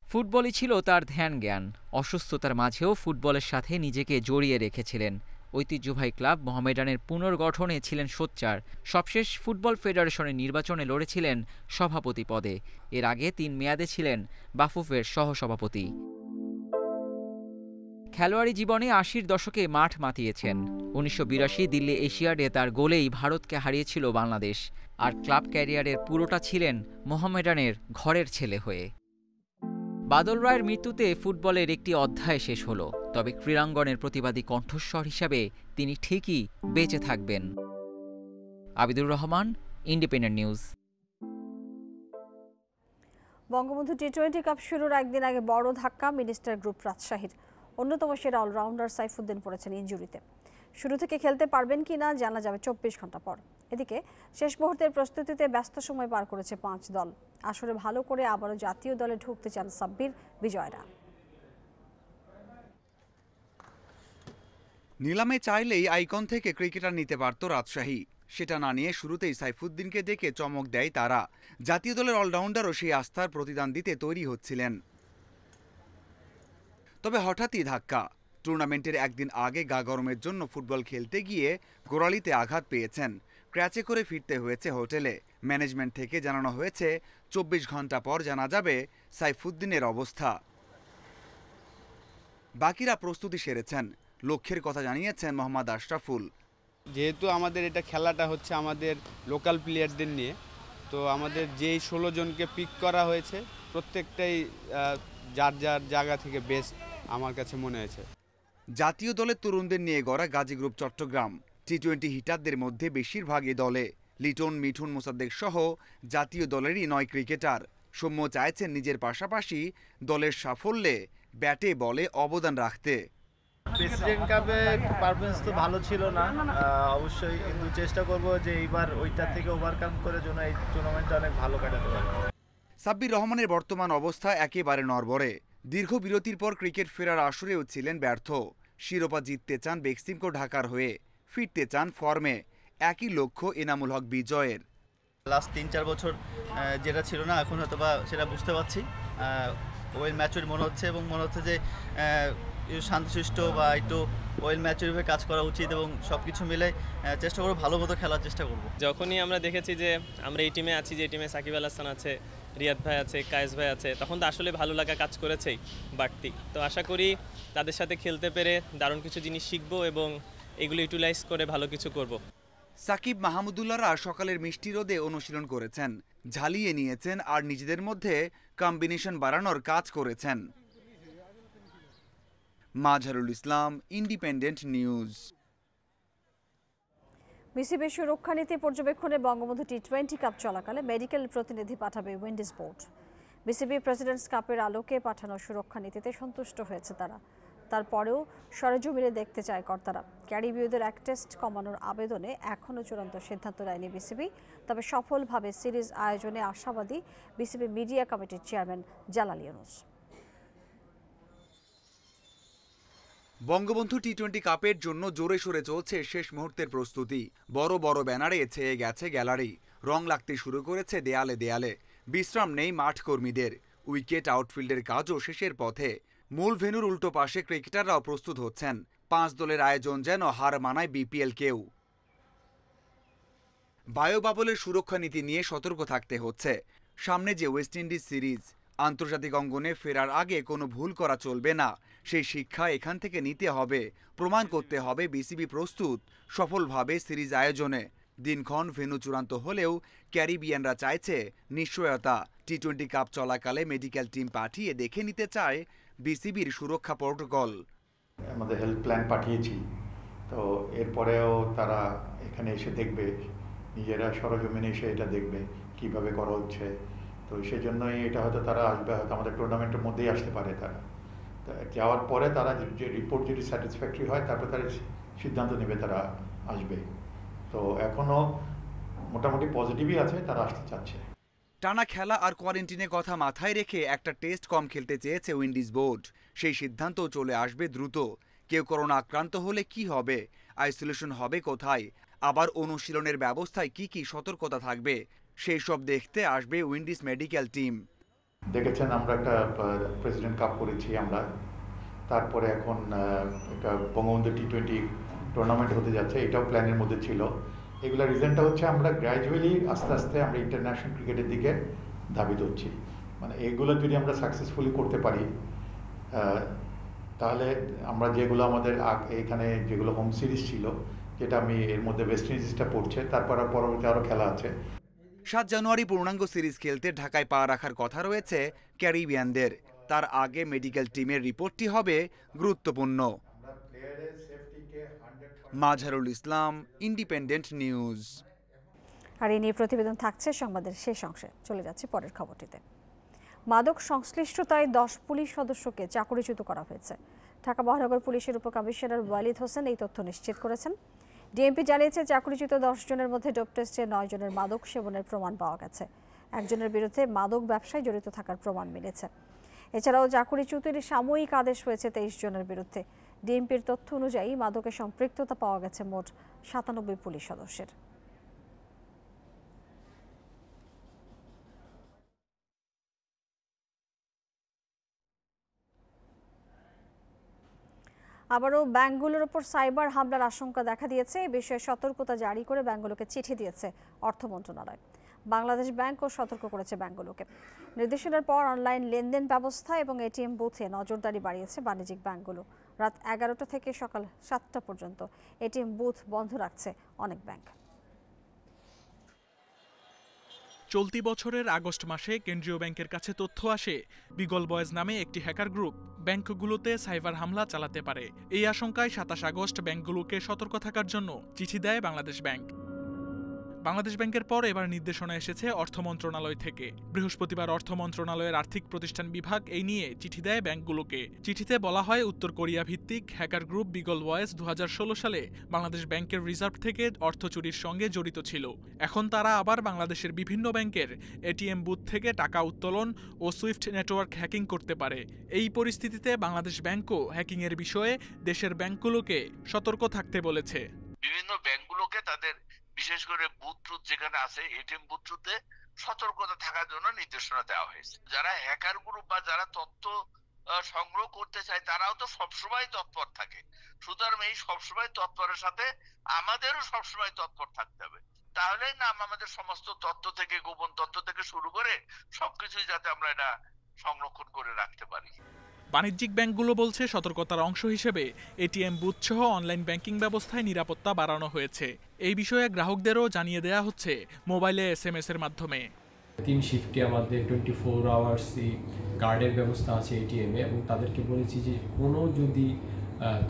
ফুটবলই ছিল তার ধ্যান জ্ঞান। অসুস্থতার মাঝেও ফুটবলের সাথে নিজেকে জড়িয়ে রেখেছিলেন। ঐতিহ্যবাহী ক্লাব মোহামেডানের পুনর্গঠনে ছিলেন সোচ্চার। সবশেষ ফুটবল ফেডারেশনের নির্বাচনে লড়েছিলেন সভাপতি পদে। এর আগে 3 মেয়াদে ছিলেন বাফুফের সহসভাপতি। খেলোয়াড়ি জীবনে 80-র দশকে মাঠ মাতিয়েছেন। 1982 দিল্লি এশিয়াডে তার গোলেই ভারতকে হারিয়েছিল বাংলাদেশ। আর ক্লাব ক্যারিয়ারের পুরোটা ছিলেন মোহামেডানের ঘরের ছেলে হয়ে। বাদল রায়ের মৃত্যুতে ফুটবলের একটি অধ্যায় শেষ হলো, তবে ক্রীড়াঙ্গনের প্রতিবাদী কণ্ঠস্বর হিসাবে তিনি ঠিকই বেঁচে থাকবেন। Abidur Rahman, Independent News. বঙ্গবন্ধু টি-20 কাপ শুরুর একদিন আগে বড় ধাক্কা মিনিস্টার গ্রুপ রাজশাহীর। অন্যতম সেরা অলরাউন্ডার সাইফুদ্দিন পড়েছেন ইনজুরিতে। শুরু থেকে খেলতে পারবেন কিনা জানা যাবে 24 ঘন্টা পর। এদিকে শেষ মুহূর্তের প্রস্তুতিতে ব্যস্ত সময় পার করেছে 5 দল। আসরে ভালো করে আবারও জাতীয় দলে ঢুকতে চান সাব্বির, বিজয়রা। নিলামে চাইলেই আইকন থেকে ক্রিকেটার নিতে পারত রাজশাহী। সেটা না নিয়ে শুরুতেই সাইফুদ্দিনকে ডেকে চমক দেয় তারা। জাতীয় দলের অলরাউন্ডারও সেই আস্থার প্রতিদান দিতে তৈরি হচ্ছিলেন। তবে হঠাৎই ধাক্কা। টুর্নামেন্টের একদিন আগে গা গরমের জন্য ফুটবল খেলতে গিয়ে গোড়ালিতে আঘাত পেয়েছেন। ক্র্যাচে করে ফিরতে হয়েছে হোটেলে। ম্যানেজমেন্ট থেকে জানানো হয়েছে 24 ঘন্টা পর জানা যাবে সাইফুদ্দিনের অবস্থা। বাকিরা প্রস্তুতি সেরেছেন। লক্ষ্যের কথা জানিয়েছেন মোহাম্মদ আশরাফুল। যেহেতু আমাদের এটা খেলাটা হচ্ছে আমাদের লোকাল প্লেয়ারদের নিয়ে, তো আমাদের যেই 16 জনকে পিক করা হয়েছে প্রত্যেকটাই যার যার জায়গা থেকে বেস্ট আমার কাছে মনে হয়েছে। জাতীয় দলের তরুণদের নিয়ে গড়া গাজী গ্রুপ চট্টগ্রাম টি-20 হিটারদের মধ্যে বেশিরভাগই দলে। লিটন, মিঠুন, মোসাদ্দেক সহ জাতীয় দলেরই 9 ক্রিকেটার। সৌম্য চাইছেন নিজের পাশাপাশি দলের সাফল্যে ব্যাটে বলে অবদান রাখতে। প্রেসিডেন্ট কাপে পারফরমেন্স তো ভালো ছিল না অবশ্যই, কিন্তু চেষ্টা করব যে এইবার ওইটা থেকে ওভারকাম করে যেন এই টুর্নামেন্টটা অনেক ভালো কাটাতে পারি। সাব্বির রহমানের বর্তমান অবস্থা একেবারে নড়বড়ে। দীর্ঘ বিরতির পর ক্রিকেট ফেরার আসরেও ছিলেন ব্যর্থ। শিরোপা জিততে চান বেক্সিমকো ঢাকার হয়ে, ফিরতে চান ফর্মে। একই লক্ষ্য এনামুল হক বিজয়ের। লাস্ট 3-4 বছর যেটা ছিল না, এখন হয়তো বা সেটা বুঝতে পারছি। ওয়েল ম্যাচুর মনে হচ্ছে এবং মনে হচ্ছে যে শান্তশিষ্ট বা একটু ওয়েল ম্যাচুরভাবে কাজ করা উচিত এবং সব কিছু মিলে চেষ্টা করবো ভালো মতো খেলার চেষ্টা করব। যখনই আমরা দেখেছি যে আমরা এই টিমে আছি, যে টিমে সাকিব আল হাসান আছে, রিয়াদ ভাই আছে, কায়েস ভাই আছে, তখন তো আসলে ভালো লাগা কাজ করেছেই বাড়তি। তো আশা করি তাদের সাথে খেলতে পেরে দারুণ কিছু জিনিস শিখবো এবং এগুলো ইউটিলাইজ করে ভালো কিছু করব। সাকিব, মাহমুদুল্লাহরা সকালের মিষ্টি রোদে অনুশীলন করেছেন, ঝালিয়ে নিয়েছেন আর নিজেদের মধ্যে কম্বিনেশন বাড়ানোর কাজ করেছেন। Mazharul Islam, independent news. বিসিবির সুরক্ষা নীতি পর্যবেক্ষণে বঙ্গবন্ধু টি-20 কাপ চলাকালে মেডিকেল প্রতিনিধি পাঠাবে উইন্ডিজ বোর্ড। বিসিবি প্রেসিডেন্টস কাপের আলোকে পাঠানো সুরক্ষা নীতিতে সন্তুষ্ট হয়েছে তারা। তারপরেও সরেজমিনে দেখতে চায় কর্তারা। ক্যারিবীয়দের এক টেস্ট কমানোর আবেদনে এখনও চূড়ান্ত সিদ্ধান্ত নেয়নি বিসিবি। তবে সফলভাবে সিরিজ আয়োজনে আশাবাদী বিসিবি মিডিয়া কমিটির চেয়ারম্যান জালাল ইউনুস। বঙ্গবন্ধু টি-20 কাপের জন্য জোরে সোরে চলছে শেষ মুহূর্তের প্রস্তুতি। বড় বড় ব্যানারে ছেয়ে গেছে গ্যালারি, রং লাগতে শুরু করেছে দেয়ালে দেয়ালে। বিশ্রাম নেই মাঠ কর্মীদের। উইকেট আউটফিল্ডের কাজও শেষের পথে। মূল ভেন্যুর উল্টো পাশে ক্রিকেটাররাও প্রস্তুত হচ্ছেন। 5 দলের আয়োজন যেন হার মানায় বিপিএল-কেও। বায়োবাবলের সুরক্ষা নীতি নিয়ে সতর্ক থাকতে হচ্ছে। সামনে যে ওয়েস্ট ইন্ডিজ সিরিজ, আন্তর্জাতিক অঙ্গনে ফেরার আগে কোনো ভুল করা চলবে না। সেই শিক্ষা এখান থেকে নিতে হবে। প্রমাণ করতে হবে বিসিবি প্রস্তুত সফলভাবে সিরিজ আয়োজনে। দিনক্ষণ ভেন্যু চূড়ান্ত হলেও ক্যারিবিয়ানরা চাইছে নিশ্চয়তা। টি-20 কাপ চলাকালে মেডিকেল টিম পাঠিয়ে দেখে নিতে চায় বিসিবির সুরক্ষা প্রোটোকল। আমাদের হেলথ প্ল্যান পাঠিয়েছি, তো এরপরেও তারা এখানে এসে দেখবে, নিজেরা সরজমিনে এসে এটা দেখবে কিভাবে করা হচ্ছে। তো সেজন্যই এটা হয়তো তারা আসবে, হয়তো আমাদের টুর্নামেন্টের মধ্যেই আসতে পারে তারা। যাওয়ার পরে তারা যে রিপোর্ট যদি স্যাটিসফ্যাক্টরি হয় তারপরে তারা সিদ্ধান্ত নেবে তারা আসবে। তো এখনও মোটামুটি পজিটিভই আছে, তারা আসতে চাচ্ছে। টানা খেলা আর কোয়ারেন্টিনের কথা মাথায় রেখে একটা টেস্ট কম খেলতে চেয়েছে উইন্ডিজ বোর্ড। সেই সিদ্ধান্ত চলে আসবে দ্রুত। কেউ করোনা আক্রান্ত হলে কি হবে, আইসোলেশন হবে কোথায়, আবার অনুশীলনের ব্যবস্থায় কি কি সতর্কতা থাকবে, সেই সব দেখতে আসবে উইন্ডিজ মেডিকেল টিম। দেখেছেন আমরা একটা প্রেসিডেন্ট কাপ করেছি আমরা, তারপরে এখন একটা বঙ্গবন্ধু টি-20 টুর্নামেন্ট হতে যাচ্ছে, এটাও প্ল্যানের মধ্যে ছিল। এগুলোর রিজনটা হচ্ছে আমরা গ্র্যাজুয়ালি আস্তে আস্তে আমরা ইন্টারন্যাশনাল ক্রিকেটের দিকে ধাবিত হচ্ছি। মানে এগুলো যদি আমরা সাকসেসফুলি করতে পারি তাহলে আমরা যেগুলো আমাদের এখানে যেগুলো হোম সিরিজ ছিল, যেটা আমি এর মধ্যে ওয়েস্ট ইন্ডিজটা পড়ছে, তারপর পরবর্তী আরও খেলা আছে। 7 জানুয়ারি পূর্ণাঙ্গ সিরিজ খেলতে ঢাকায় পা রাখার কথা রয়েছে ক্যারিবিয়ানদের। তার আগে মেডিকেল টিমের রিপোর্টটি হবে গুরুত্বপূর্ণ। Mazharul Islam, independent news. আর এই নিয়ে প্রতিবেদন থাকছে সংবাদের শেষ অংশে। চলে যাচ্ছে পরের খবরটিতে। মাদক সংশ্লিষ্টতায় 10 পুলিশ সদস্যকে চাকরিচ্যুত করা হয়েছে। ঢাকা মহানগর পুলিশের উপকমিশনার ওয়ালিদ হোসেন এই তথ্য নিশ্চিত করেছেন। ডিএমপি জানিয়েছে চাকরিচ্যুত 10 জনের মধ্যে ডোপ টেস্টে 9 জনের মাদক সেবনের প্রমাণ পাওয়া গেছে। একজনের বিরুদ্ধে মাদক ব্যবসায় জড়িত থাকার প্রমাণ মিলেছে। এছাড়াও চাকরিচ্যুতির সাময়িক আদেশ হয়েছে 23 জনের বিরুদ্ধে। ডিএমপির তথ্য অনুযায়ী মাদকের সম্পৃক্ততা পাওয়া গেছে মোট 97 পুলিশ সদস্যের। আবারও ব্যাংকগুলোর উপর সাইবার হামলার আশঙ্কা দেখা দিয়েছে। এই বিষয়ে সতর্কতা জারি করে ব্যাংকগুলোকে চিঠি দিয়েছে অর্থ মন্ত্রণালয়। বাংলাদেশ ব্যাংকও সতর্ক করেছে ব্যাংকগুলোকে। নির্দেশনার পর অনলাইন লেনদেন ব্যবস্থা এবং এটিএম বুথে নজরদারি বাড়িয়েছে বাণিজ্যিক ব্যাংকগুলো। রাত 11টা থেকে সকাল 7টা পর্যন্ত এটিএম বুথ বন্ধ রাখছে অনেক ব্যাংক। চলতি বছরের আগস্ট মাসে কেন্দ্রীয় ব্যাংকের কাছে তথ্য আসে বিগল বয়েজ নামে একটি হ্যাকার গ্রুপ ব্যাংকগুলোতে সাইবার হামলা চালাতে পারে। এই আশঙ্কায় 27 আগস্ট ব্যাংকগুলোকে সতর্ক থাকার জন্য চিঠি দেয় বাংলাদেশ ব্যাংক। বাংলাদেশ ব্যাংকের পর এবার নির্দেশনা এসেছে অর্থ মন্ত্রণালয় থেকে। বৃহস্পতিবার অর্থ মন্ত্রণালয়ের আর্থিক প্রতিষ্ঠান বিভাগ এই নিয়ে চিঠি দেয় ব্যাংকগুলোকে। চিঠিতে বলা হয়, উত্তর কোরিয়া ভিত্তিক হ্যাকার গ্রুপ বিগল বয়েজ 2016 সালে বাংলাদেশ ব্যাংকের রিজার্ভ থেকে অর্থ চুরির সঙ্গে জড়িত ছিল। এখন তারা আবার বাংলাদেশের বিভিন্ন ব্যাংকের এটিএম বুথ থেকে টাকা উত্তোলন ও সুইফট নেটওয়ার্ক হ্যাকিং করতে পারে। এই পরিস্থিতিতে বাংলাদেশ ব্যাংকও হ্যাকিংয়ের বিষয়ে দেশের ব্যাংকগুলোকে সতর্ক থাকতে বলেছে। বিভিন্ন ব্যাংকগুলোকে তাদের বিশেষ করে বুথ ট্রুথ যেখানে আছে এটিএম বুথ ট্রুথে সতর্কতা থাকার জন্য নির্দেশনা দেওয়া হয়েছে। যারা হ্যাকার গ্রুপ বা যারা তথ্য সংগ্রহ করতে চায় তারাও তো সবসময় তৎপর থাকে, সুতরাং এই সবসময় তৎপরের সাথে আমাদেরও সবসময় তৎপর থাকতে হবে। তাহলে না আমাদের সমস্ত তথ্য থেকে গোপন তথ্য থেকে শুরু করে সবকিছুই যাতে আমরা এটা সংরক্ষণ করে রাখতে পারি। বাণিজ্যিক ব্যাংকগুলো বলছে সতর্কতার অংশ হিসেবে এটিএম বুথ সহ অনলাইন ব্যাংকিং ব্যবস্থায় নিরাপত্তা বাড়ানো হয়েছে। এই বিষয়ে গ্রাহকদেরও জানিয়ে দেওয়া হচ্ছে মোবাইলে SMS এর মাধ্যমে। 3 শিফটে আমাদের 24 আওয়ার্সই কার্ডের ব্যবস্থা আছে এটিএমে, এবং তাদেরকে বলেছি যে কোনো যদি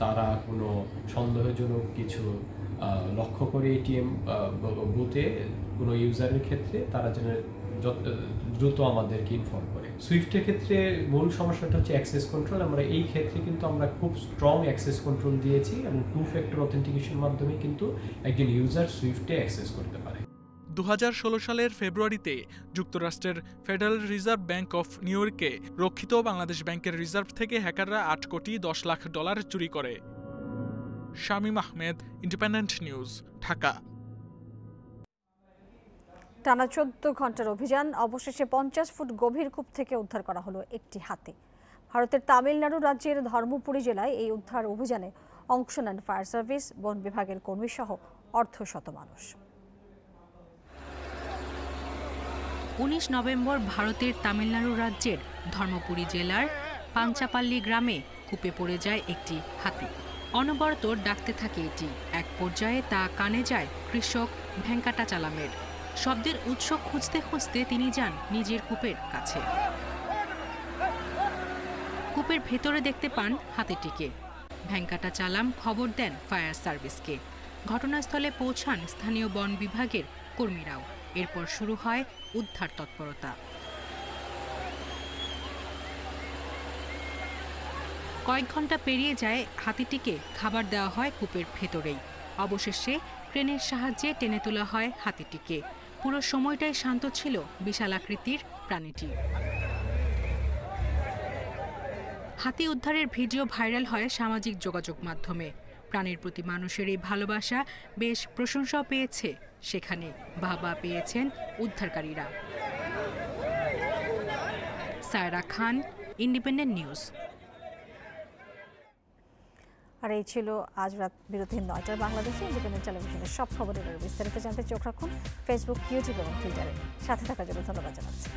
তারা কোনো সন্দেহজনক কিছু লক্ষ্য করে এটিএম বুথে কোনো ইউজারের ক্ষেত্রে তারা যেন দ্রুত আমাদেরকে ইনফর্ম করে। সুইফটের ক্ষেত্রে মূল সমস্যাটা হচ্ছে অ্যাক্সেস কন্ট্রোল। আমরা এই ক্ষেত্রে কিন্তু আমরা খুব স্ট্রং অ্যাক্সেস কন্ট্রোল দিয়েছি এবং 2 ফ্যাক্টর অথেন্টিকেশন মাধ্যমে কিন্তু একজন ইউজার সুইফটে অ্যাক্সেস করতে পারে। 2016 সালের ফেব্রুয়ারিতে যুক্তরাষ্ট্রের federal reserve bank of new ইয়র্কে রক্ষিত বাংলাদেশ ব্যাংকের রিজার্ভ থেকে হ্যাকাররা $8.10 কোটি চুরি করে। Shamim Ahmed, independent News, Dhaka. টানা 14 ঘন্টার অভিযান, অবশেষে 50 ফুট গভীর কূপ থেকে উদ্ধার করা হলো একটি হাতি। ভারতের তামিলনাড়ু রাজ্যের ধর্মপুরী জেলায় এই উদ্ধার অভিযানে অংশ নেন ফায়ার সার্ভিস, বন বিভাগের কর্মী সহ অর্ধশত মানুষ। 19 নভেম্বর ভারতের তামিলনাড়ু রাজ্যের ধর্মপুরী জেলার পাঞ্চাপাল্লি গ্রামে কূপে পড়ে যায় একটি হাতি। অনবরত ডাকতে থাকে এটি। এক পর্যায়ে তা কানে যায় কৃষক ভেঙ্কাটাচালামের। শব্দের উৎস খুঁজতে খুঁজতে তিনি যান নিজের কূপের কাছে। কূপের ভেতরে দেখতে পান হাতিটিকে। ভেঙ্কাটাচালাম খবর দেন ফায়ার সার্ভিসকে। ঘটনাস্থলে পৌঁছান স্থানীয় বন বিভাগের কর্মীরাও। এরপর শুরু হয় উদ্ধার তৎপরতা। কয়েক ঘন্টা পেরিয়ে যায়, হাতিটিকে খাবার দেওয়া হয় কূপের ভেতরেই। অবশেষে ক্রেনের সাহায্যে টেনে তোলা হয় হাতিটিকে। পুরো সময়টাই শান্ত ছিল বিশালাকৃতির প্রাণীটি। হাতি উদ্ধারের ভিডিও ভাইরাল হয় সামাজিক যোগাযোগ মাধ্যমে। প্রাণীর প্রতি মানুষের এই ভালোবাসা বেশ প্রশংসাও পেয়েছে সেখানে। বাহবা পেয়েছেন উদ্ধারকারীরা। সায়রা খান, ইন্ডিপেন্ডেন্ট নিউজ। আর এই ছিল আজ রাত বিরতিহীন 9টার বাংলাদেশে ইন্ডিপেন্ডেন্ট টেলিভিশনের সব খবরের বিস্তারিত জানতে চোখ রাখুন ফেসবুক, ইউটিউব এবং টুইটারে। সাথে থাকার জন্য ধন্যবাদ জানাচ্ছি।